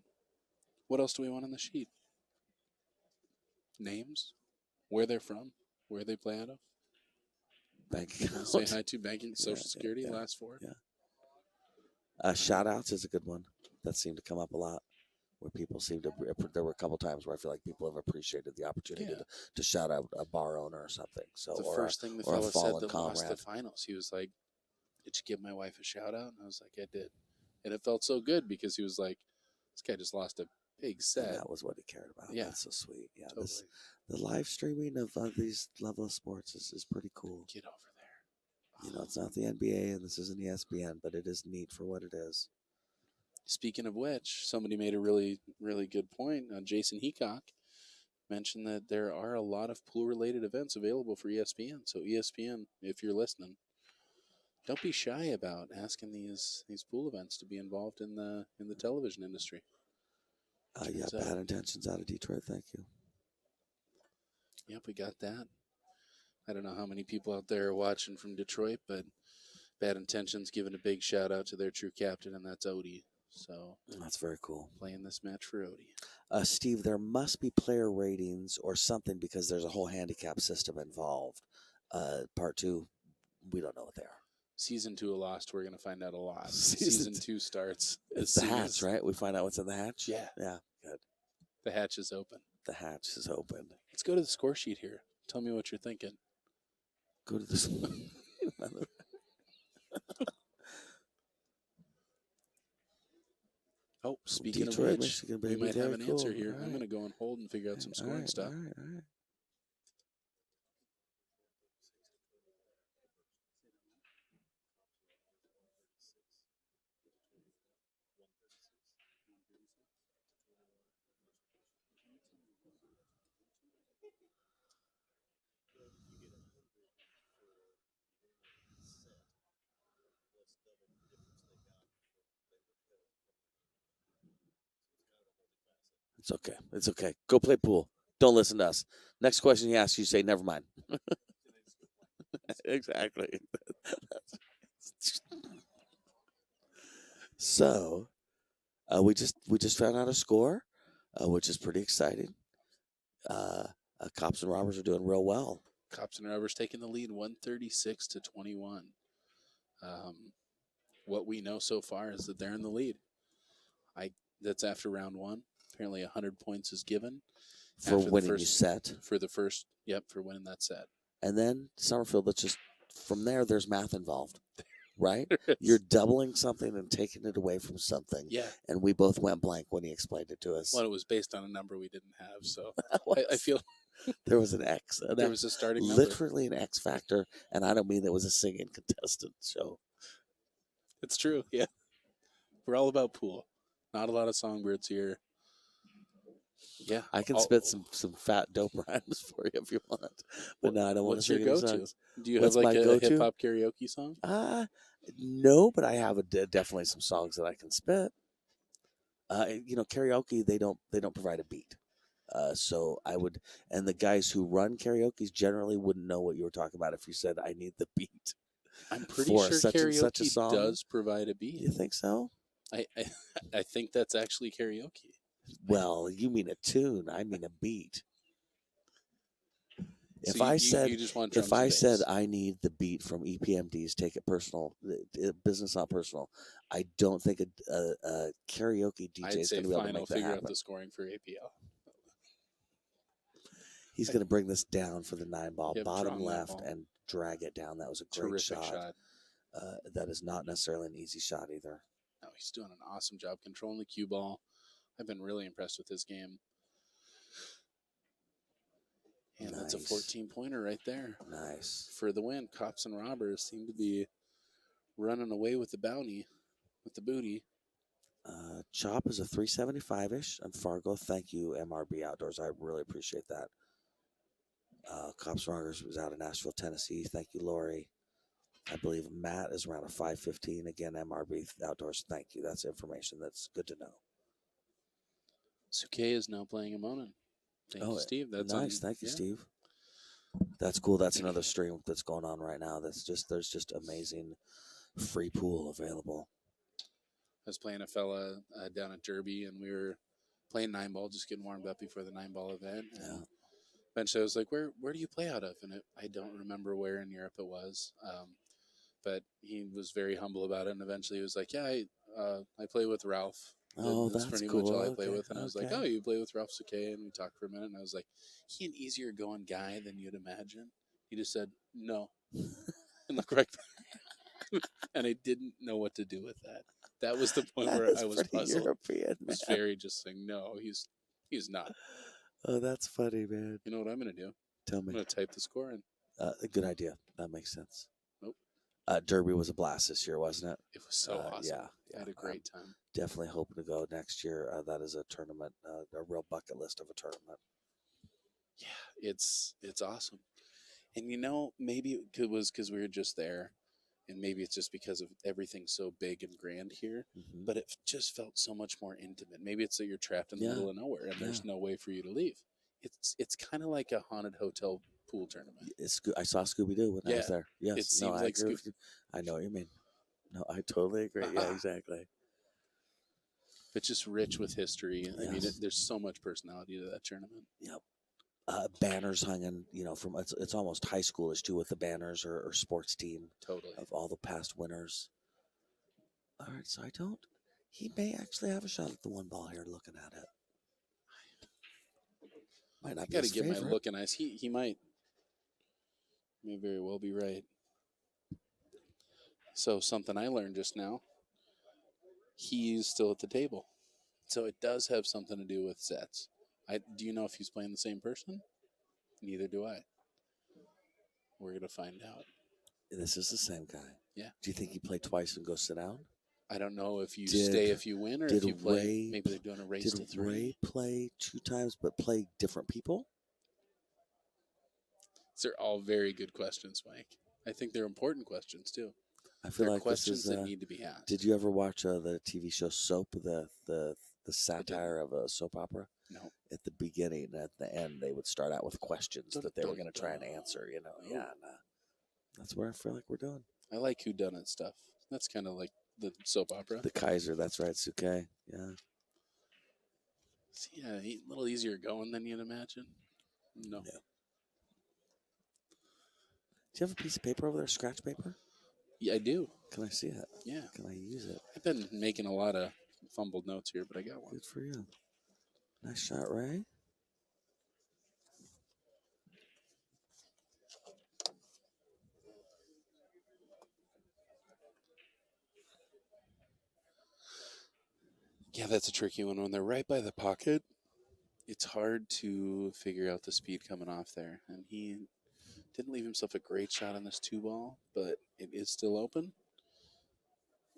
What else do we want on the sheet? Names, where they're from, where they play out of. Bank account. Say hi to banking, Social Security, last 4. Yeah. Shout outs is a good one. That seemed to come up a lot. Where people seem to, there were a couple times where I feel like people have appreciated the opportunity to shout out a bar owner or something. So the first thing the fellow said that lost the finals, he was like, "Did you give my wife a shout out?" And I was like, "I did," and it felt so good because he was like, "This guy just lost a big set." And that was what he cared about. Yeah, that's so sweet. Yeah, totally. The live streaming of these level of sports is pretty cool. Get over there. It's not the NBA and this isn't ESPN, but it is neat for what it is. Speaking of which, somebody made a really, really good point. Jason Heacock mentioned that there are a lot of pool-related events available for ESPN. So ESPN, if you're listening, don't be shy about asking these pool events to be involved in the television industry. Bad Intentions out of Detroit. Thank you. Yep, we got that. I don't know how many people out there are watching from Detroit, but Bad Intentions giving a big shout out to their true captain, and that's Odie. So that's very cool. Playing this match for Odie. Steve, there must be player ratings or something because there's a whole handicap system involved. Part 2, we don't know what they are. Season 2 of Lost, we're going to find out a lot. Season 2 starts. It's the hatch, right? We find out what's in the hatch? Yeah. Yeah, good. The hatch is open. The hatch is open. Let's go to the score sheet here. Tell me what you're thinking. Go to the... Oh, speaking Detroit, of which, Michigan, we might have an answer here. Right. I'm going to go on hold and figure out some scoring stuff. All right. It's okay. Go play pool. Don't listen to us. Next question he asks, you say, never mind. Exactly. So, we just found out a score, which is pretty exciting. Cops and Robbers are doing real well. Cops and Robbers taking the lead, 136-21. What we know so far is that they're in the lead. That's after round 1. Apparently 100 points is given. For winning your set. For the first, for winning that set. And then Summerfield, from there, there's math involved, right? You're doubling something and taking it away from something. Yeah. And we both went blank when he explained it to us. Well, it was based on a number we didn't have, so I feel... There was an X. There was a starting number. Literally an X factor, and I don't mean it was a singing contestant show. It's true, yeah. We're all about pool. Not a lot of songbirds here. Yeah, I can spit some fat dope rhymes for you if you want, but no, I don't want to sing any songs. Do you What's have like my a go-to? hip hop karaoke song? No, but I have definitely some songs that I can spit. Karaoke they don't provide a beat. So I would, and the guys who run karaoke's generally wouldn't know what you were talking about if you said I need the beat. I'm pretty sure such and such a karaoke song. does provide a beat. You think so? I think that's actually karaoke. Well, you mean a tune. I mean a beat. So if I said bass. I need the beat from EPMD's Take It Personal, Business Not Personal, I don't think a karaoke DJ is going to be able to make that happen. Figure out the scoring for APL. He's going to bring this down for the 9-ball, bottom left, ball. and drag it down. That was a great shot. That is not necessarily an easy shot either. No, he's doing an awesome job controlling the cue ball. I've been really impressed with his game. And nice. That's a 14-pointer right there. Nice. For the win. Cops and Robbers seem to be running away with the bounty, with the booty. Chop is a 375-ish. And Fargo, thank you, MRB Outdoors. I really appreciate that. Cops and Robbers was out in Nashville, Tennessee. Thank you, Lori. I believe Matt is around a 515. Again, MRB Outdoors, thank you. That's information that's good to know. Suke is now playing a Monin. Thank you, Steve. That's nice. Thank you, Steve. That's cool. That's another stream that's going on right now. There's just amazing free pool available. I was playing a fella down at Derby, and we were playing 9-ball, just getting warmed up before the 9-ball event. And eventually, I was like, "Where do you play out of?" And I don't remember where in Europe it was, but he was very humble about it. And eventually, he was like, "Yeah, I play with Ralph." Oh, that's pretty cool. much all I play with. And I was like, "Oh, you play with Ralph Suke?" And we talked for a minute. And I was like, "He an easier going guy than you'd imagine?" He just said, "No," and looked right back. And I didn't know what to do with that. That was the point where I was puzzled. European, it was very just saying, "No, he's not." Oh, that's funny, man. You know what I'm going to do? Tell me. I'm going to type the score in. A good idea. That makes sense. Nope. Derby was a blast this year, wasn't it? It was so awesome. Yeah. I had a great time. Definitely hoping to go next year. That is a tournament, a real bucket list of a tournament. Yeah, it's awesome. And maybe it was because we were just there, and maybe it's just because of everything so big and grand here, but it just felt so much more intimate. Maybe it's that you're trapped in the middle of nowhere and there's no way for you to leave. It's kind of like a haunted hotel pool tournament. I saw Scooby-Doo when I was there. Yes, it seems like Scooby. I know what you mean. No, I totally agree. Yeah, exactly. It's just rich with history. I mean, there's so much personality to that tournament. Yep. Banners hung in, from it's almost high schoolish too, with the banners or sports team. Totally. Of all the past winners. All right, so he may actually have a shot at the 1-ball here. Looking at it, might not be his favorite. Got to get my looking eyes. He may very well be right. So something I learned just now. He's still at the table, so it does have something to do with sets. Do you know if he's playing the same person? Neither do I. We're going to find out. This is the same guy. Yeah. Do you think he played twice and goes sit down? I don't know if you stay if you win or if you play. Maybe they're doing a race to 3. Did Ray play 2 times but play different people? These are all very good questions, Mike. I think they're important questions, too. I feel like questions that need to be asked. Did you ever watch the TV show Soap, the satire of a soap opera? No. At the beginning and at the end, they would start out with questions that they were going to try and answer. Yeah, that's what I feel like we're doing. I like whodunit stuff. That's kind of like the soap opera. The Kaiser, that's right, Suke. Yeah. Yeah, a little easier going than you'd imagine. No. Do you have a piece of paper over there, scratch paper? Yeah, I do. Can I see it? Yeah. Can I use it? I've been making a lot of fumbled notes here, but I got one. Good for you. Nice shot, Ray. Yeah, that's a tricky one. When they're right by the pocket, it's hard to figure out the speed coming off there. And he didn't leave himself a great shot on this 2-ball, but it is still open.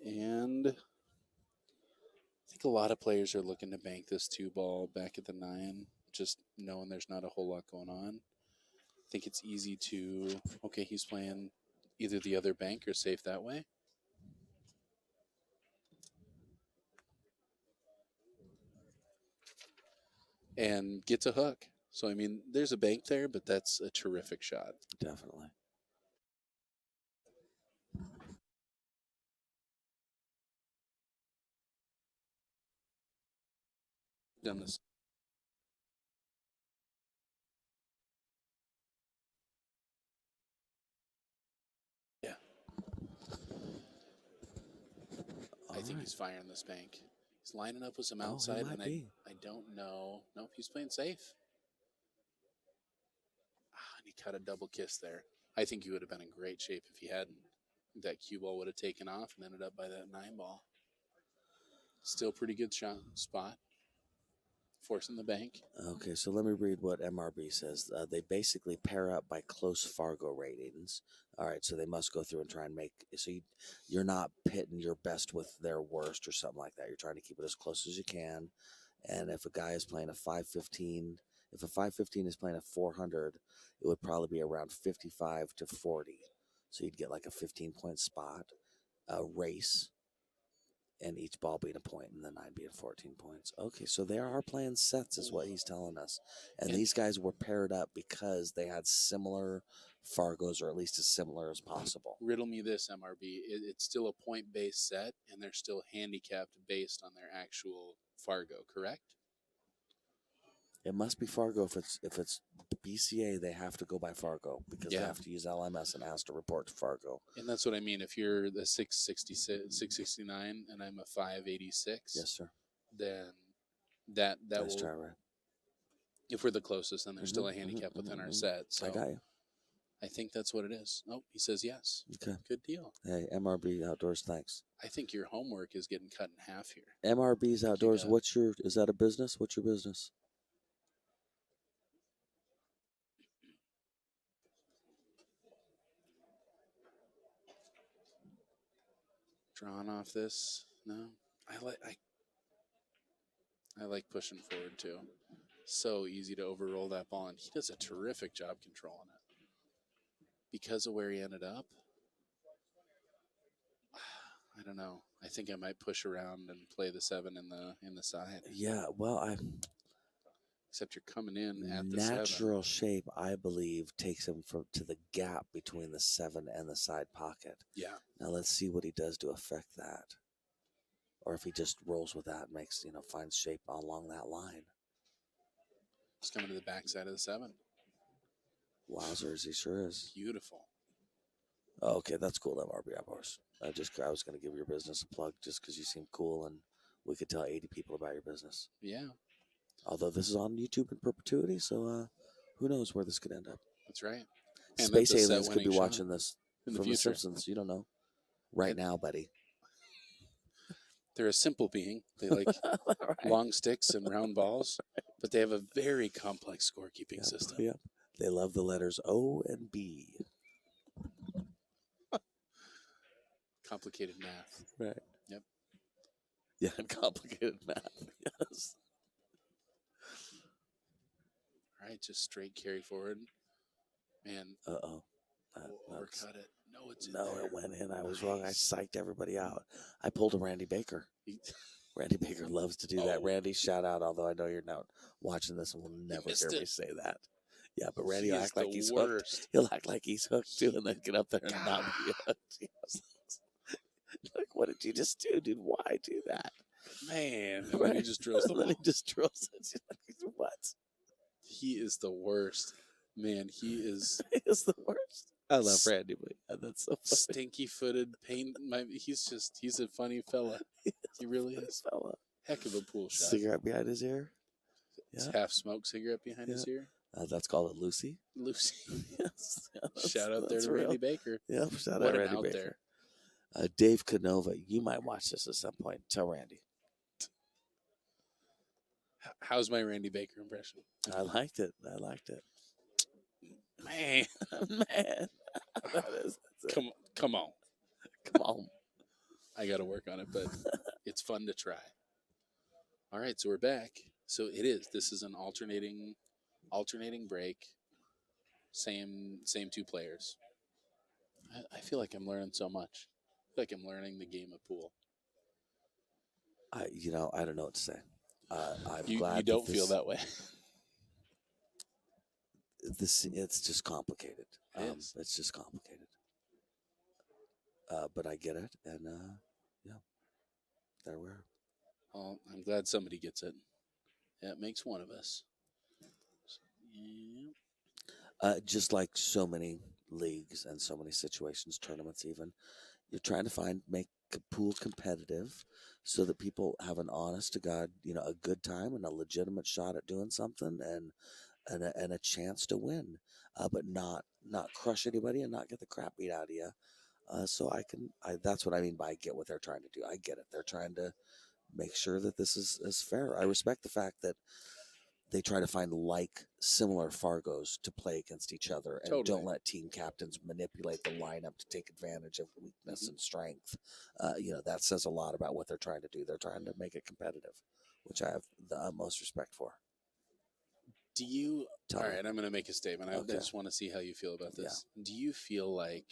And I think a lot of players are looking to bank this 2 ball back at the 9, just knowing there's not a whole lot going on. I think it's easy to, okay, he's playing either the other bank or safe that way. And gets a hook. So, I mean, there's a bank there, but that's a terrific shot. Definitely. Done this. Yeah. I think he's firing this bank. He's lining up with some outside, and I don't know. Nope, he's playing safe. And he cut a double kiss there. I think he would have been in great shape if he hadn't. That cue ball would have taken off and ended up by that 9 ball. Still pretty good spot. Forcing the bank. Okay, so let me read what MRB says. They basically pair up by close Fargo ratings. All right, so they must go through and try and make so you're not pitting your best with their worst or something like that. You're trying to keep it as close as you can. And if a guy is playing a 515, if a 515 is playing a 400, it would probably be around 55 to 40. So you'd get like a 15-point spot, a race, and each ball being a point and the 9 being 14 points. Okay, so they are playing sets is what he's telling us. And these guys were paired up because they had similar Fargos, or at least as similar as possible. Riddle me this, MRB. It's still a point-based set, and they're still handicapped based on their actual Fargo, correct? It must be Fargo. If it's BCA, they have to go by Fargo because they have to use LMS and it has to report to Fargo. And that's what I mean. If you're the 669 and I'm a 586, yes, sir, then that nice will. Try, right? If we're the closest, then there's still a handicap within our set. So I got you. I think that's what it is. Oh, he says yes. Okay. Good deal. Hey, MRB Outdoors, thanks. I think your homework is getting cut in half here. MRB's Outdoors, is that a business? What's your business? Drawn off this? No. I like pushing forward too. So easy to overroll that ball, and he does a terrific job controlling it. Because of where he ended up, I don't know. I think I might push around and play the 7 in the side. Yeah, well, except you're coming in at the natural 7. shape, I believe, takes him to the gap between the 7 and the side pocket. Yeah. Now let's see what he does to affect that, or if he just rolls with that and makes finds shape along that line. He's coming to the backside of the 7. Wowzers, he sure is. Beautiful. Oh, okay, that's cool, MRB Outdoors. I was going to give your business a plug just because you seem cool and we could tell 80 people about your business. Yeah. Although this is on YouTube in perpetuity, so who knows where this could end up. That's right. And space aliens could be watching this from The Simpsons. You don't know. Right now, buddy. They're a simple being. They like long sticks and round balls, but they have a very complex scorekeeping system. Yep. They love the letters O and B. Complicated math. Right. Yep. Yeah, complicated math. Yes. All right, just straight carry forward. Man. Uh-oh. Overcut it. No, it's in No, there. It went in. I was wrong. I psyched everybody out. I pulled a Randy Baker. Randy Baker loves to do that. Randy, shout out, although I know you're not watching this and will never hear me say that. Yeah, but Randy will act like he's hooked. He'll act like he's hooked too and then get up there and not be hooked. Yes. Like, what did you just do, dude? Why do that? Man. And then he just drills the ball. And then he just drills it. Like, what? He is the worst. Man, he is. He is the worst. I love Randy, but that's so funny. Stinky-footed pain. He's a funny fella. He really is. Fella. Heck of a pool shot. Cigarette behind his ear. Yeah. Half-smoked cigarette behind his ear. That's called a Lucy. Lucy. Yes. Shout out there to Randy Baker. Yeah, shout out Randy Baker. Dave Canova, you might watch this at some point. Tell Randy. How's my Randy Baker impression? I liked it. Man. Man. Come on. Come on. I got to work on it, but it's fun to try. All right, so we're back. So it is. This is an alternating break. Same two players. I feel like I'm learning so much. I feel like I'm learning the game of pool. I don't know what to say. I'm You glad don't that feel that way. it's just complicated. It is. It's just complicated. But I get it, and yeah, there we are. Well, I'm glad somebody gets it. That makes one of us. Yeah. Just like so many leagues and so many situations, tournaments, even you're trying to make pools competitive so that people have an honest to God, a good time and a legitimate shot at doing something and a chance to win, but not crush anybody and not get the crap beat out of you. So that's what I mean by I get what they're trying to do. I get it. They're trying to make sure that this is fair. I respect the fact that they try to find similar Fargos to play against each other and Totally. don't let team captains manipulate the lineup to take advantage of weakness and strength. That says a lot about what they're trying to do. They're trying to make it competitive, which I have the utmost respect for. All right, I'm going to make a statement. I just want to see how you feel about this. Yeah. Do you feel like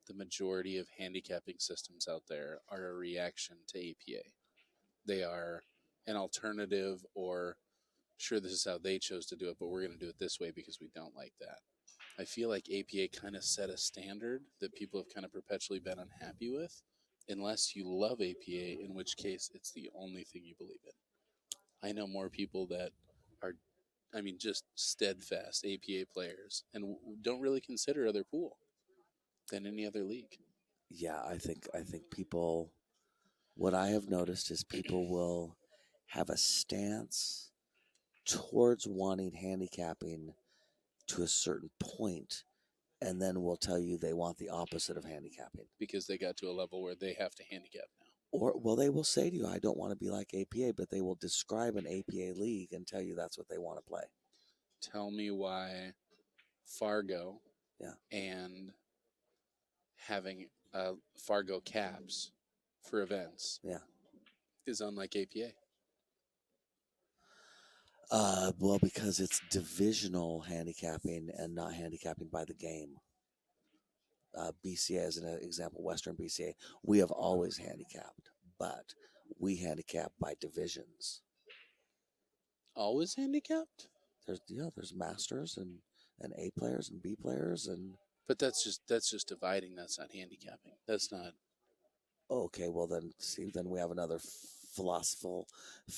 the majority of handicapping systems out there are a reaction to APA? They are an alternative, or sure, this is how they chose to do it, but we're going to do it this way because we don't like that. I feel like APA kind of set a standard that people have kind of perpetually been unhappy with, unless you love APA, in which case it's the only thing you believe in. I know more people that are, just steadfast APA players and don't really consider other pool than any other league. Yeah, I think people, what I have noticed is people will have a stance towards wanting handicapping to a certain point, and then will tell you they want the opposite of handicapping because they got to a level where they have to handicap now. Or, well, they will say to you, I don't want to be like APA, but they will describe an APA league and tell you that's what they want to play. Tell me why Fargo and having Fargo caps for events is unlike APA. Well, because it's divisional handicapping and not handicapping by the game. BCA, as an example, Western BCA, we have always handicapped, but we handicap by divisions. Always handicapped? There's masters and A players and B players and. But that's just dividing. That's not handicapping. That's not. Okay, well then, then we have another philosophical The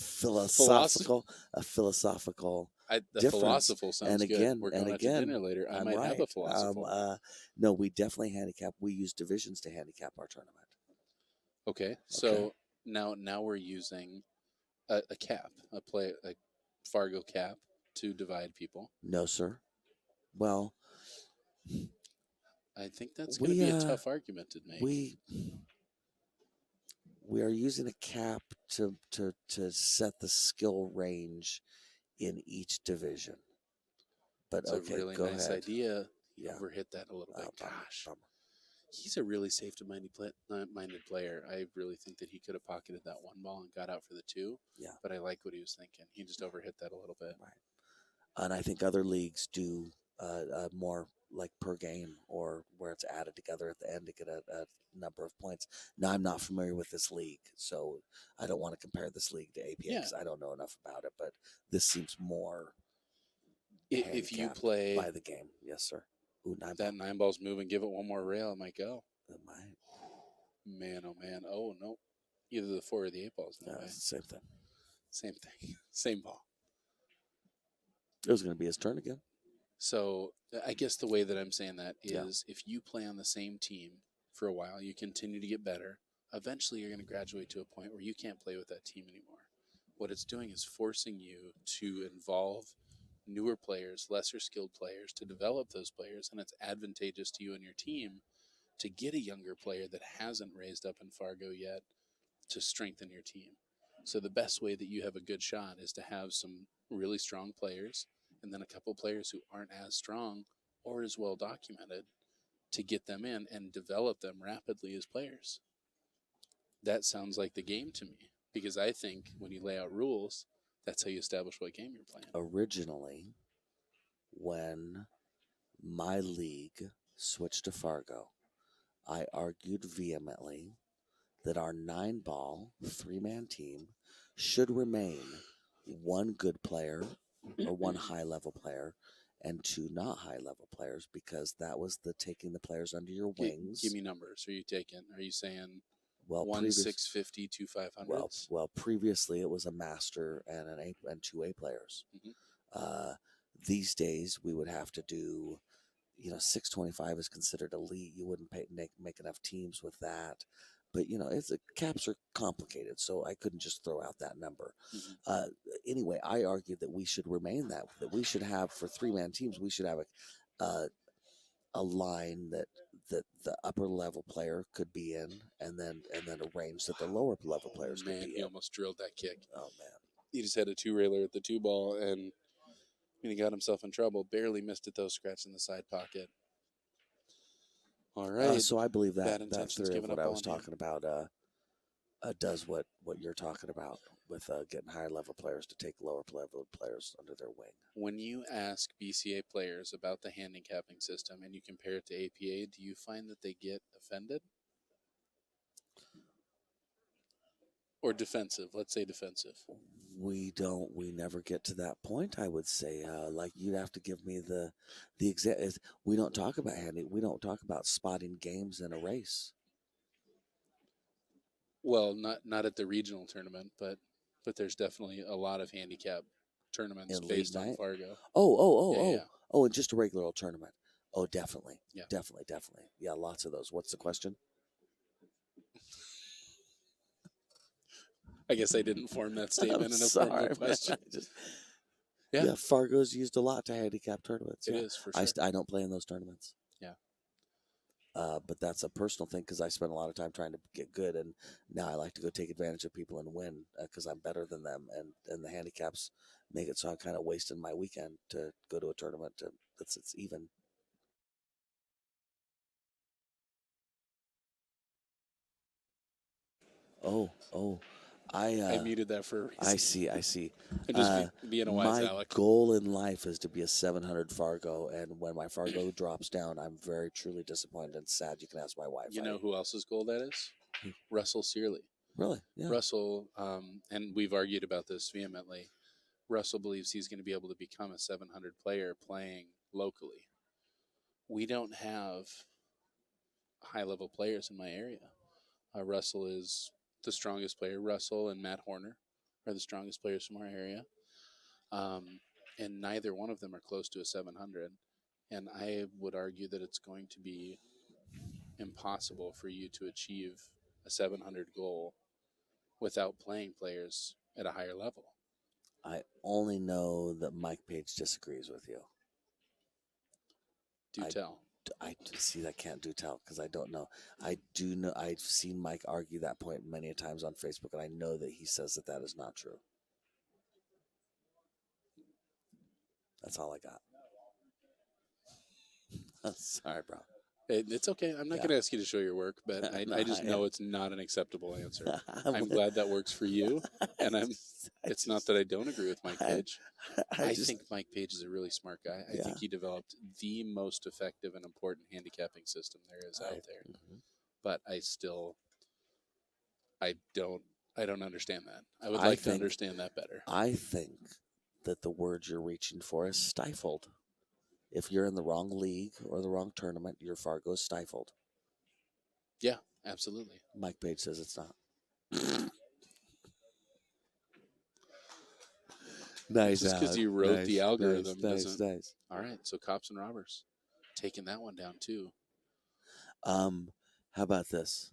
difference. philosophical sounds and again, good. We're going out to dinner later. I might have a philosophical. No, we definitely handicap. We use divisions to handicap our tournament. Okay, so now we're using a cap, a Fargo cap to divide people. No, sir. Well, I think that's going to be a tough argument to make. We are using a cap to set the skill range in each division. But it's okay, a really go nice ahead. idea. You overhit that a little bit. Gosh, bummer. He's a really safe-minded player. I really think that he could have pocketed that one ball and got out for the two. Yeah. But I like what he was thinking. He just overhit that a little bit. Right. And I think other leagues do more like per game, or where it's added together at the end to get a number of points. Now, I'm not familiar with this league, so I don't want to compare this league to APA because I don't know enough about it. But this seems more. If you play by the game, yes, sir. Ooh, that 9 ball's moving, give it one more rail, it might go. It might. Man, oh man. Oh no. Either the 4 or the 8 balls. No way. Same thing. Same thing. Same ball. It was going to be his turn again. So I guess the way that I'm saying that is if you play on the same team for a while, you continue to get better. Eventually, you're going to graduate to a point where you can't play with that team anymore. What it's doing is forcing you to involve newer players, lesser skilled players, to develop those players, and it's advantageous to you and your team to get a younger player that hasn't raised up in Fargo yet to strengthen your team. So the best way that you have a good shot is to have some really strong players and then a couple players who aren't as strong or as well documented to get them in and develop them rapidly as players. That sounds like the game to me. Because I think when you lay out rules, that's how you establish what game you're playing. Originally, when my league switched to Fargo, I argued vehemently that our 9-ball 3-man team should remain 1 good player or 1 high-level player and 2 not high-level players, because that was the taking the players under your wings. Give me numbers. Are you saying 1 650, 2 500s? Well, previously it was a master and and 2 A players. These days we would have to do, 625 is considered elite. You wouldn't make enough teams with that. But caps are complicated, so I couldn't just throw out that number. Anyway, I argued that we should remain that we should have, for 3-man teams, we should have a line that the upper level player could be in, and then a range that the lower level players could be in. He almost drilled that kick. Oh man, he just had a 2-railer at the 2-ball, and he got himself in trouble. Barely missed it though, scratching the side pocket. All right. So I believe that theory of what I was talking about does what you're talking about with getting higher level players to take lower level players under their wing. When you ask BCA players about the handicapping system and you compare it to APA, do you find that they get offended? Or defensive? Let's say defensive. We never get to that point, I would say. Like, you'd have to give me the example. We don't talk about we don't talk about spotting games in a race. Well, not at the regional tournament, but there's definitely a lot of handicap tournaments based on Fargo. Oh, and just a regular old tournament. Oh, definitely. Yeah. Definitely. Yeah, lots of those. What's the question? I guess I didn't form that statement in a formal question. Yeah, Fargo's used a lot to handicap tournaments. It is, for sure. I don't play in those tournaments. Yeah. But that's a personal thing, because I spent a lot of time trying to get good, and now I like to go take advantage of people and win because I'm better than them, and the handicaps make it so I'm kind of wasting my weekend to go to a tournament that's even. I muted that for a reason. I see. I'm just being a wise Alec. My goal in life is to be a 700 Fargo, and when my Fargo drops down, I'm very truly disappointed and sad. You can ask my wife. You know who else's goal that is? Russell Searley. Really? Yeah. Russell, and we've argued about this vehemently. Russell believes he's going to be able to become a 700 player playing locally. We don't have high-level players in my area. Russell is the strongest player. Russell and Matt Horner are the strongest players from our area. And neither one of them are close to a 700. And I would argue that it's going to be impossible for you to achieve a 700 goal without playing players at a higher level. I only know that Mike Page disagrees with you. Do tell. I see. I can't do tell because I don't know. I do know. I've seen Mike argue that point many times on Facebook, and I know that he says that is not true. That's all I got. Sorry, bro. It's okay. I'm not going to ask you to show your work, but I just know it's not an acceptable answer. I'm glad that works for you, and it's not that I don't agree with Mike Page. I think Mike Page is a really smart guy. I think he developed the most effective and important handicapping system there is out there. Mm-hmm. But I don't understand that. I would like to understand that better. I think that the word you're reaching for is stifled. If you're in the wrong league or the wrong tournament, your Fargo is stifled. Yeah, absolutely. Mike Page says it's not. Nice. Just because you wrote the algorithm doesn't. Nice. All right, so Cops and Robbers, taking that one down too. How about this?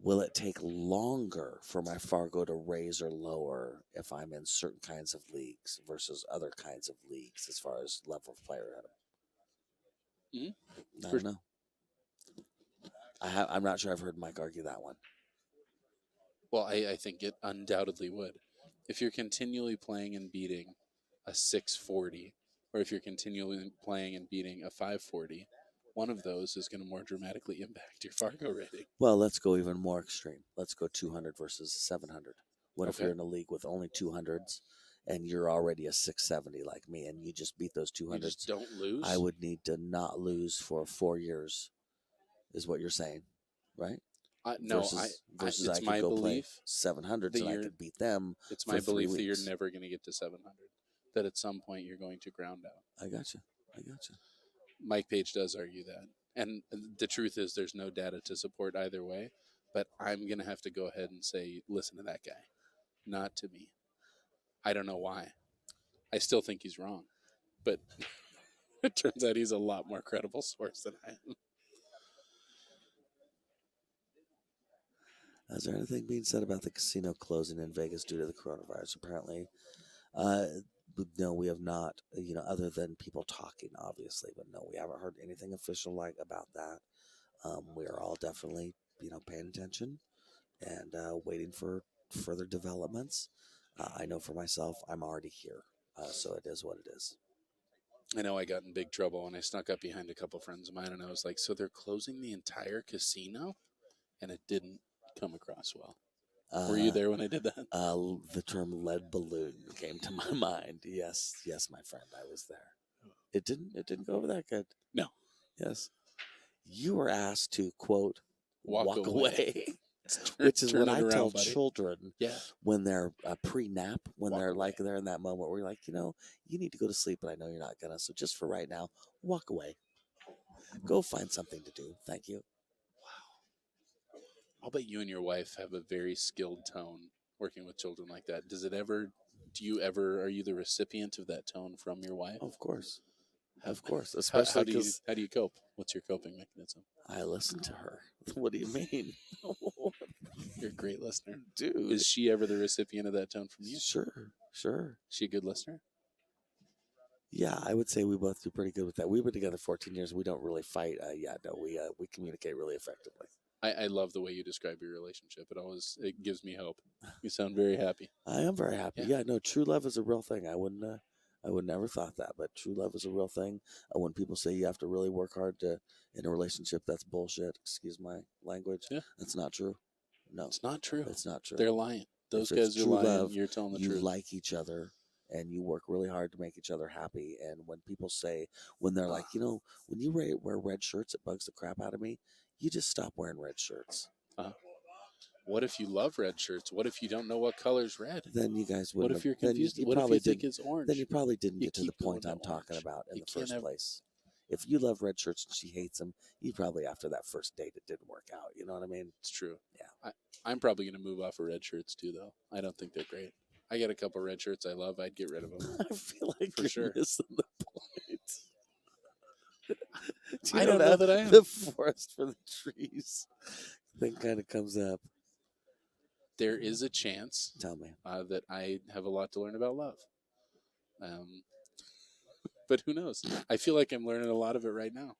Will it take longer for my Fargo to raise or lower if I'm in certain kinds of leagues versus other kinds of leagues as far as level of player? Mm-hmm. I don't know. I'm not sure I've heard Mike argue that one. Well, I think it undoubtedly would. If you're continually playing and beating a 640, or if you're continually playing and beating a 540, one of those is going to more dramatically impact your Fargo rating. Well, let's go even more extreme. Let's go 200 versus 700. What if you're in a league with only 200s and you're already a 670 like me and you just beat those 200s? You just don't lose? I would need to not lose for 4 years, is what you're saying, right? No, versus it's I my could go belief play 700s and I could beat them. It's my belief that you're never going to get to 700. That at some point you're going to ground out. I gotcha. Mike Page does argue that. And the truth is there's no data to support either way. But I'm going to have to go ahead and say, listen to that guy. Not to me. I don't know why. I still think he's wrong. But it turns out he's a lot more credible source than I am. Is there anything being said about the casino closing in Vegas due to the coronavirus? Apparently, no, we have not. Other than people talking, obviously, but no, we haven't heard anything official about that. We are all definitely, paying attention and waiting for further developments. I know for myself, I'm already here, so it is what it is. I know I got in big trouble when I snuck up behind a couple friends of mine, and I was like, so they're closing the entire casino? And it didn't come across well. Were you there when I did that? The term lead balloon came to my mind. Yes, my friend, I was there. It didn't go over that good. No. Yes. You were asked to, quote, walk away. Which is what I tell children when they're pre-nap, when they're they're in that moment where you're like, you need to go to sleep, but I know you're not going to. So just for right now, walk away. Go find something to do. Thank you. Wow. I'll bet you and your wife have a very skilled tone working with children like that. Are you the recipient of that tone from your wife? Of course. Especially how do you cope? What's your coping mechanism? I listen to her. What do you mean? You're a great listener. Dude. Is she ever the recipient of that tone from you? Sure. Is she a good listener? Yeah, I would say we both do pretty good with that. We've been together 14 years. We don't really fight. We communicate really effectively. I love the way you describe your relationship. It gives me hope. You sound very happy. I am very happy. Yeah, no, true love is a real thing. I would never thought that, but true love is a real thing. When people say you have to really work hard in a relationship, that's bullshit. Excuse my language. Yeah. That's not true. No. It's not true. It's not true. They're lying. Those guys are lying. Love, you're telling the truth. truth. You like each other and you work really hard to make each other happy. And when people say, when they're like, when you wear red shirts, it bugs the crap out of me. You just stop wearing red shirts. What if you love red shirts? What if you don't know what color's red? Then you guys wouldn't. What if you're confused? What if you think it's orange? Then you probably didn't get to the point I'm talking about in the first place. If you love red shirts and she hates them, you probably after that first date it didn't work out. You know what I mean? It's true. Yeah. I'm probably going to move off of red shirts too, though. I don't think they're great. I got a couple red shirts I love. I'd get rid of them. I feel like for sure. Missing the point. I don't know that I am. The forest for the trees thing kind of comes up. There is a chance. Tell me that I have a lot to learn about love. But who knows? I feel like I'm learning a lot of it right now.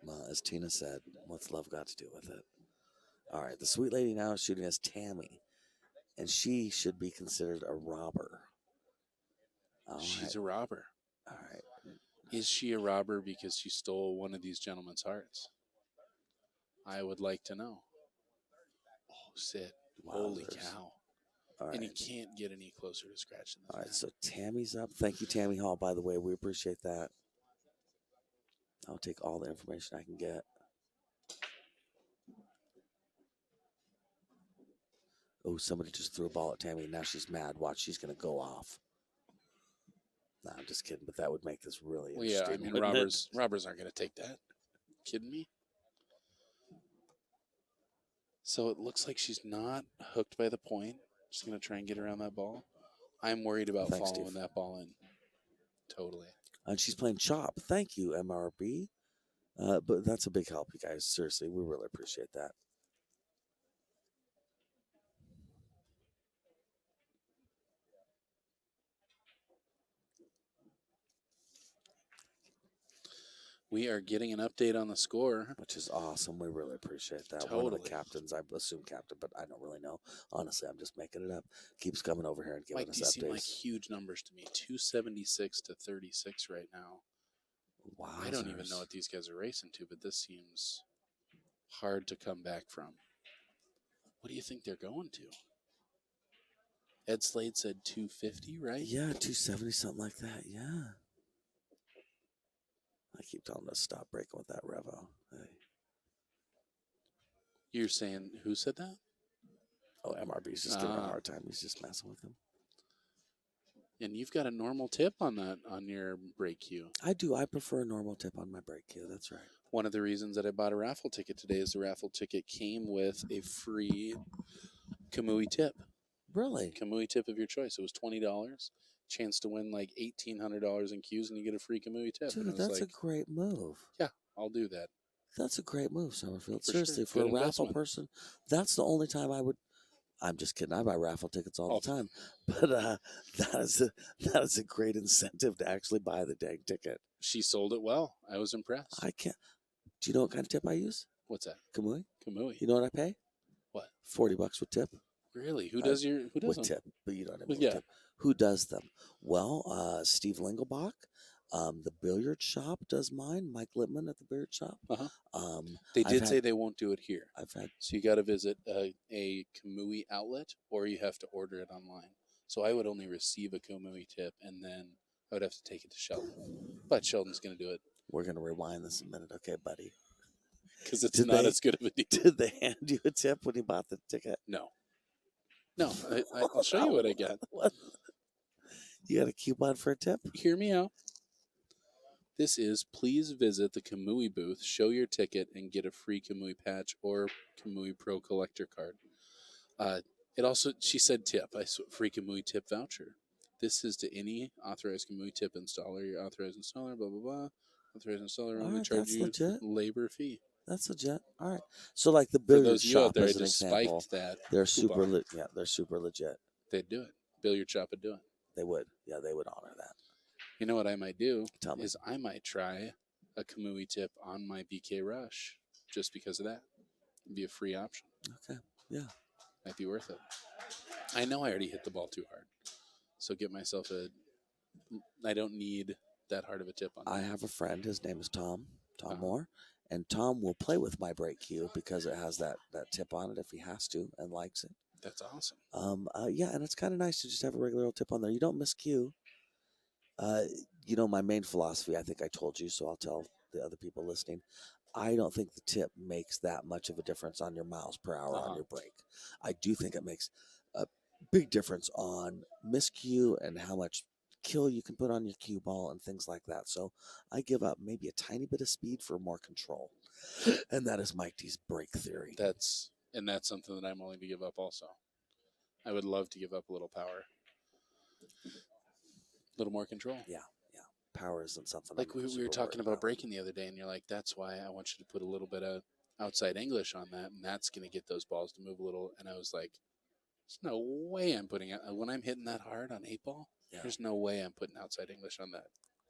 Well, as Tina said, what's love got to do with it? All right, the sweet lady now is shooting as Tammy, and she should be considered a robber. She's a robber. All right. Is she a robber because she stole one of these gentlemen's hearts? I would like to know. Oh, Sid. Wowzers. Holy cow. All right. And you can't get any closer to scratching this. All right, so Tammy's up. Thank you, Tammy Hall, by the way. We appreciate that. I'll take all the information I can get. Oh, somebody just threw a ball at Tammy. Now she's mad. Watch, she's going to go off. No, I'm just kidding, but that would make this really interesting. Yeah, I mean, robbers aren't going to take that. Kidding me? So it looks like she's not hooked by the point. She's going to try and get around that ball. I'm worried about following that ball in. Totally. And she's playing chop. Thank you, MRB. But that's a big help, you guys. Seriously, we really appreciate that. We are getting an update on the score. Which is awesome. We really appreciate that. Totally. One of the captains, I assume captain, but I don't really know. Honestly, I'm just making it up. Keeps coming over here and giving us updates. These seem like huge numbers to me. 276 to 36 right now. Wowzers. I don't even know what these guys are racing to, but this seems hard to come back from. What do you think they're going to? Ed Slade said 250, right? Yeah, 270, something like that. Yeah. I keep telling them to stop breaking with that Revo. Hey. You're saying who said that? Oh, MRB's just giving him a hard time. He's just messing with him. And you've got a normal tip on that on your brake cue. I do. I prefer a normal tip on my brake cue. That's right. One of the reasons that I bought a raffle ticket today is the raffle ticket came with a free Kamui tip. Really? Kamui tip of your choice. It was $20. Chance to win like $1,800 in cues, and you get a free Kamui tip. Dude, that's a great move. Yeah, I'll do that. That's a great move, Summerfield. For Seriously, sure. for a raffle person, that's the only time I would. I'm just kidding. I buy raffle tickets all the time, but that is a great incentive to actually buy the dang ticket. She sold it well. I was impressed. I can't. Do you know what kind of tip I use? What's that? Kamui. Kamui. You know what I pay? What? $40 with tip. Really? Who does them? Tip? But you know what I mean. Yeah. Tip. Who does them? Well, Steve Lingelbach. The billiard shop does mine. Mike Lippman at the billiard shop. They did say they won't do it here. So you got to visit a Kamui outlet, or you have to order it online. So I would only receive a Kamui tip, and then I would have to take it to Sheldon. But Sheldon's going to do it. We're going to rewind this a minute, okay, buddy? Because it's not as good of a deal. Did they hand you a tip when you bought the ticket? No. No, I'll show you what I got. What? You got a coupon for a tip? Hear me out. This is, please visit the Kamui booth, show your ticket, and get a free Kamui patch or Kamui Pro collector card. It also, she said tip, free Kamui tip voucher. This is to any authorized Kamui tip installer. Your authorized installer, blah, blah, blah. Authorized installer only charge you labor fee. That's legit. All right. So like the billiard shop out there, as an example, they're super they're super legit. They'd do it. Billiard shop would do it. They would. Yeah, they would honor that. You know what I might do? Tell me. Is I might try a Kamui tip on my BK Rush just because of that. It'd be a free option. Okay. Yeah. Might be worth it. I know I already hit the ball too hard. So get myself I don't need that hard of a tip on that. I have a friend. His name is Tom Moore. And Tom will play with my brake cue because it has that tip on it if he has to and likes it. That's awesome. Yeah, and it's kind of nice to just have a regular old tip on there. You don't miss cue. You know, my main philosophy, I think I told you, so I'll tell the other people listening. I don't think the tip makes that much of a difference on your miles per hour on your brake. I do think it makes a big difference on miscue and how much kill you can put on your cue ball and things like that. So I give up maybe a tiny bit of speed for more control. And that is Mike D's brake theory. That's something that I'm willing to give up also. I would love to give up a little power. A little more control. Yeah. Power isn't something like we were talking about braking the other day, and you're like, that's why I want you to put a little bit of outside English on that, and that's going to get those balls to move a little. And I was like, there's no way I'm putting it when I'm hitting that hard on 8-ball. Yeah. There's no way I'm putting outside English on that.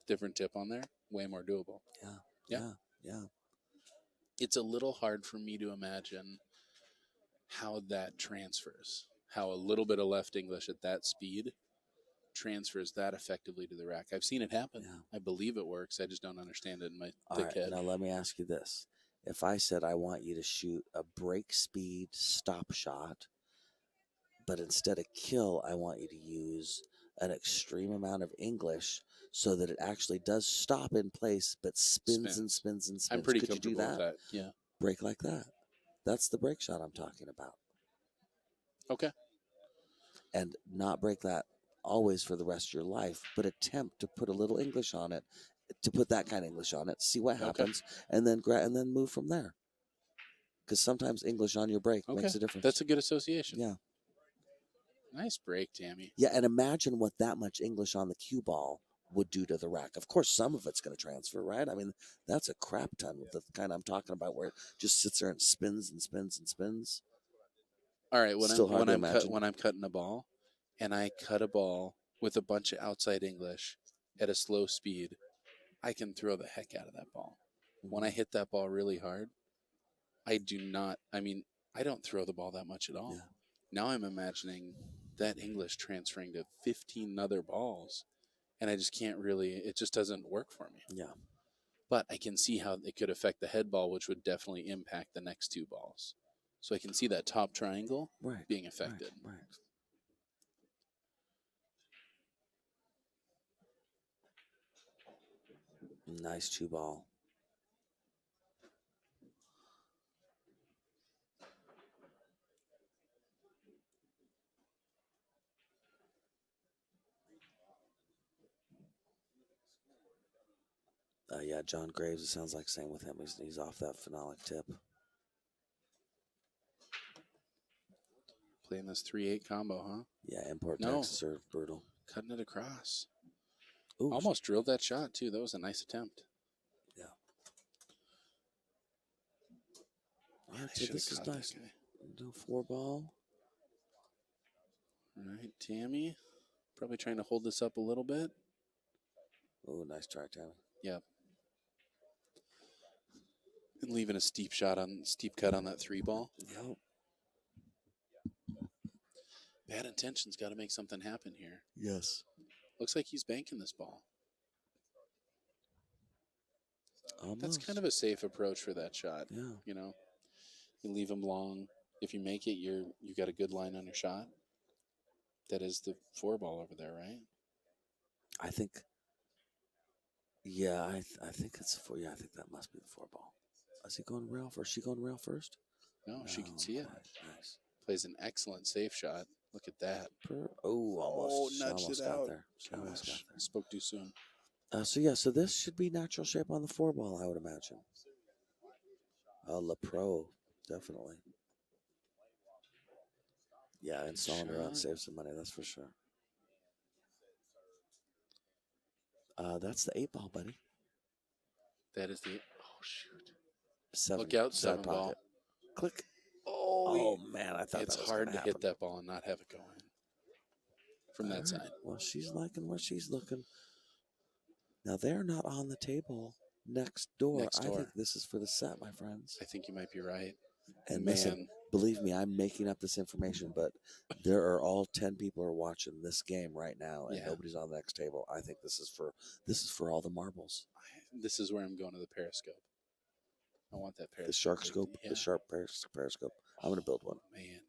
Different tip on there, way more doable. Yeah. It's a little hard for me to imagine how that transfers, how a little bit of left English at that speed transfers that effectively to the rack. I've seen it happen. Yeah. I believe it works. I just don't understand it in my thick head. Now let me ask you this. If I said I want you to shoot a break speed stop shot, but instead of kill, I want you to use an extreme amount of English so that it actually does stop in place, but spins and spins and spins. I'm pretty comfortable with that. Yeah. Break like that. That's the break shot I'm talking about. Okay. And not break that always for the rest of your life, but attempt to put a little English on it, to put that kind of English on it, see what happens, and then move from there. Because sometimes English on your brake makes a difference. That's a good association. Yeah. Nice break, Tammy. Yeah, and imagine what that much English on the cue ball would do to the rack. Of course, some of it's going to transfer, right? I mean, that's a crap ton with the kind I'm talking about where it just sits there and spins and spins and spins. All right, when I'm cutting a ball, and I cut a ball with a bunch of outside English at a slow speed, I can throw the heck out of that ball. Mm-hmm. When I hit that ball really hard, I don't throw the ball that much at all. Yeah. Now I'm imagining that English transferring to 15 other balls, and I just can't really, it just doesn't work for me. Yeah. But I can see how it could affect the head ball, which would definitely impact the next two balls. So I can see that top triangle being affected. Right. Nice two ball. Yeah, John Graves, it sounds like same with him. He's off that phenolic tip. Playing this 3-8 combo, huh? Yeah, import Texas are brutal. Cutting it across. Ooh, almost drilled that shot, too. That was a nice attempt. Yeah. All right, so this is nice. No 4-ball. All right, Tammy. Probably trying to hold this up a little bit. Oh, nice try, Tammy. Yeah. And leaving a steep cut on that 3-ball. Yep. Bad intentions. Got to make something happen here. Yes. Looks like he's banking this ball. Almost. That's kind of a safe approach for that shot. Yeah. You know, you leave him long. If you make it, you got a good line on your shot. That is the 4-ball over there, right? I think. Yeah, I think it's 4. Yeah, I think that must be the 4-ball. Is he going rail first? Is she going rail first? No, she can see it. Nice. Plays an excellent safe shot. Look at that. Almost. Nudged it out. She almost got there. Spoke too soon. So this should be natural shape on the 4-ball, I would imagine. La Pro, definitely. Yeah, installing her out saves some money, that's for sure. That's the 8-ball, buddy. That is the. Oh, shoot. 7. Look out, side 7-ball. pocket. Click. Oh, man, I thought it's that was hard to happen. hit that ball and not have it go in from that side. Well, she's liking where she's looking. Now, they're not on the table next door. I think this is for the set, my friends. I think you might be right. And listen, believe me, I'm making up this information, but there are all 10 people are watching this game right now, and nobody's on the next table. I think this is for all the marbles. This is where I'm going to the periscope. I want that periscope. The shark scope, the sharp periscope. I'm going to build one. Man,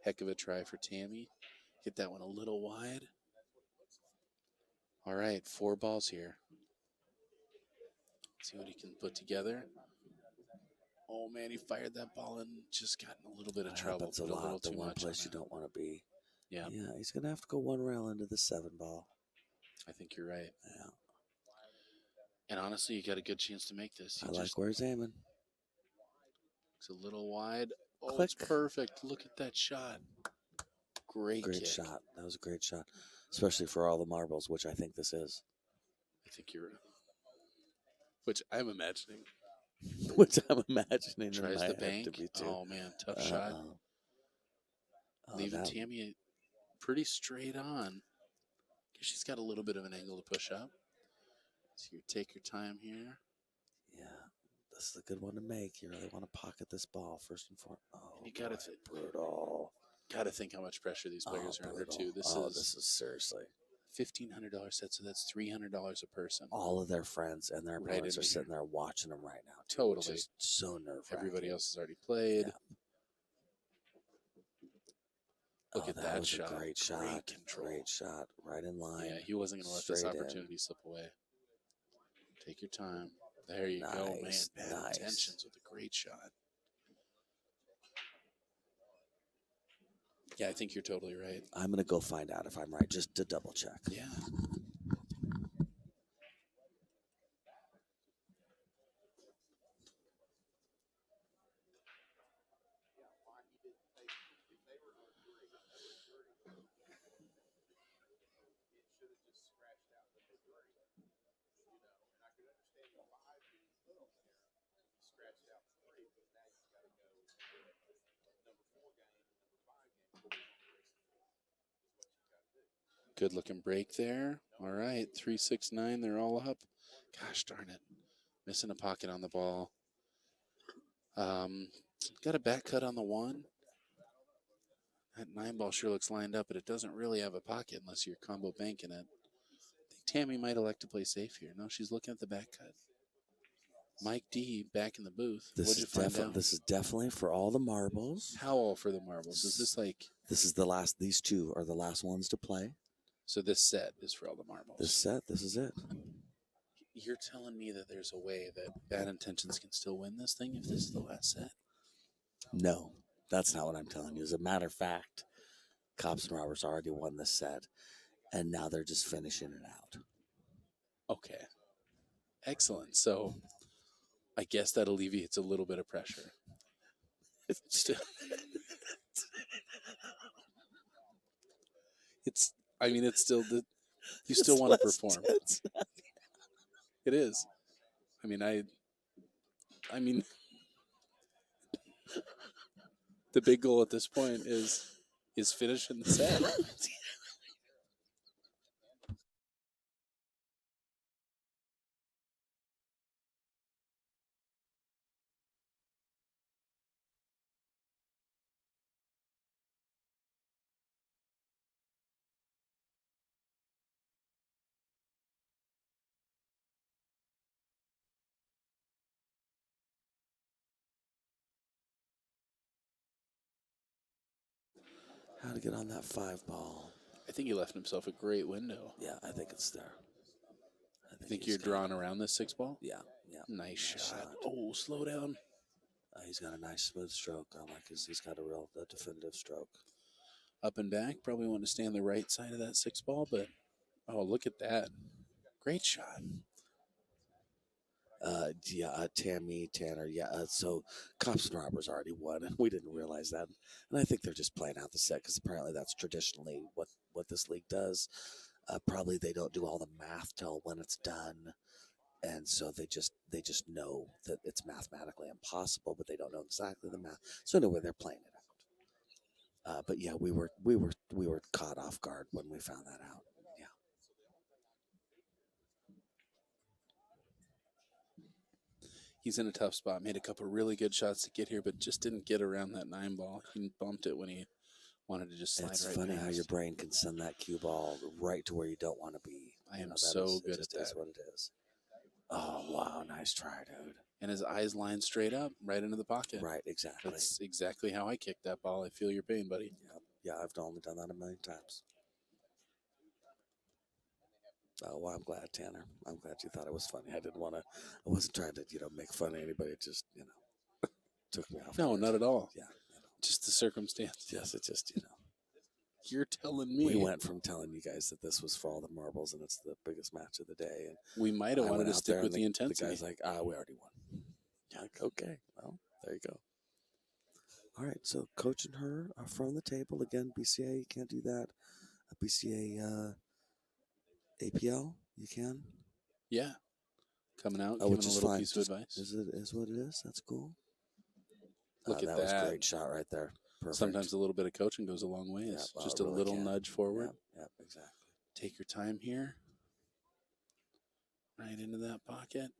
heck of a try for Tammy. Hit that one a little wide. All right, 4 balls here. See what he can put together. Oh, man, he fired that ball and just got in a little bit of trouble. Happens a lot. The one place you don't want to be. Yeah. Yeah, he's going to have to go 1 rail into the 7-ball. I think you're right. Yeah. And honestly, you got a good chance to make this. I like where he's aiming. It's a little wide. Oh, Click. It's perfect. Look at that shot. Great shot. That was a great shot, especially for all the marbles, which I think this is. I think you're right. Which I'm imagining. Tries the bank. Oh, man, tough shot. Leaving Tammy pretty straight on. She's got a little bit of an angle to push up. So you take your time here. Yeah, this is a good one to make. You really want to pocket this ball first and foremost. Oh, you got to brutal. Got to think how much pressure these players are under too. This is seriously $1,500 set, so that's $300 a person. All of their friends and their parents are sitting there watching them right now. Totally, which is so nerve-wracking. Everybody else has already played. Yeah. Look at that shot. Great shot. Great control. Great shot. Right in line. Yeah, he wasn't going to let this opportunity slip away. Take your time. There you go, man. Bad intentions with a great shot. Yeah, I think you're totally right. I'm going to go find out if I'm right, just to double check. Yeah. Good looking break there. All right, 3-6-9. They're all up. Gosh darn it. Missing a pocket on the ball. Got a back cut on the 1. That 9-ball sure looks lined up, but it doesn't really have a pocket unless you're combo banking it. I think Tammy might elect to play safe here. No, she's looking at the back cut. Mike D back in the booth. This What'd you find out? This is definitely for all the marbles. How all for the marbles? Is this like? This is the last. These two are the last ones to play. So this set is for all the marbles. This is it. You're telling me that there's a way that Bad Intentions can still win this thing if this is the last set? No, that's not what I'm telling you. As a matter of fact, Cops and Robbers already won this set, and now they're just finishing it out. Okay. Excellent. So I guess that alleviates a little bit of pressure. Still, it's still the, you still want to perform. It is. I mean, the big goal at this point is finishing the set. How to get on that 5-ball? I think he left himself a great window. Yeah, I think it's there. I think you're drawing around this 6-ball? Yeah. Nice shot. Oh, slow down. He's got a nice smooth stroke. I like he's got a real definitive stroke. Up and back, probably want to stay on the right side of that 6-ball, but oh, look at that. Great shot. Tanner. So Cops and Robbers already won, and we didn't realize that. And I think they're just playing out the set because apparently that's traditionally what this league does. Probably they don't do all the math till when it's done, and so they just know that it's mathematically impossible, but they don't know exactly the math. So anyway, they're playing it out. But yeah, we were caught off guard when we found that out. Yeah. He's in a tough spot. Made a couple really good shots to get here, but just didn't get around that 9-ball. He bumped it when he wanted to just slide right past. It's funny how your brain can send that cue ball right to where you don't want to be. I am so good at that. It is what it is. Oh, wow. Nice try, dude. And his eyes lined straight up, right into the pocket. Right, exactly. That's exactly how I kicked that ball. I feel your pain, buddy. Yeah, I've only done that a million times. Oh, well, I'm glad, Tanner. I'm glad you thought it was funny. I wasn't trying to, make fun of anybody. It just, took me off. No, not at all. Yeah. Just the circumstance. Yes, it just, You're telling me. We went from telling you guys that this was for all the marbles and it's the biggest match of the day. And we might have wanted to stick with the intensity. The guy's like, we already won. Yeah, like, okay, well, there you go. All right, so coaching her from the table. Again, BCA, you can't do that. BCA APL, you can? Yeah. Coming out, giving a little piece of advice. Is what it is. That's cool. Look at that. That was a great shot right there. Perfect. Sometimes a little bit of coaching goes a long way. It's just a little nudge forward. Yep, exactly. Take your time here. Right into that pocket.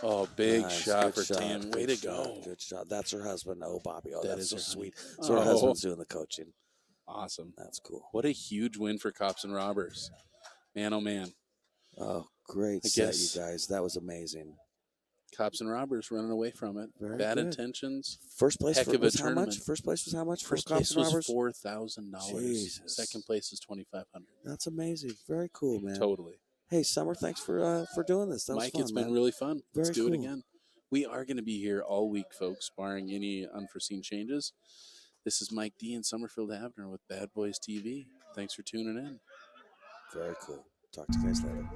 Oh, big shot for Tam. Way to go. Good shot. That's her husband. Oh, Bobby. Oh, that's so sweet. So So her husband's doing the coaching. Awesome. That's cool. What a huge win for Cops and Robbers. Man, oh, man. Oh, great set, you guys. That was amazing. Cops and Robbers running away from it. Very Bad good. Intentions. First place heck of a was tournament. How much? First place was how much? First place was $4,000. Second place is $2,500. That's amazing. Very cool, man. Totally. Hey, Summer, thanks for doing this. That was Mike, fun, it's been really fun. Let's do it again. We are going to be here all week, folks, barring any unforeseen changes. This is Mike D. in Summerfield Abner with Bad Boys TV. Thanks for tuning in. Very cool. Talk to you guys later.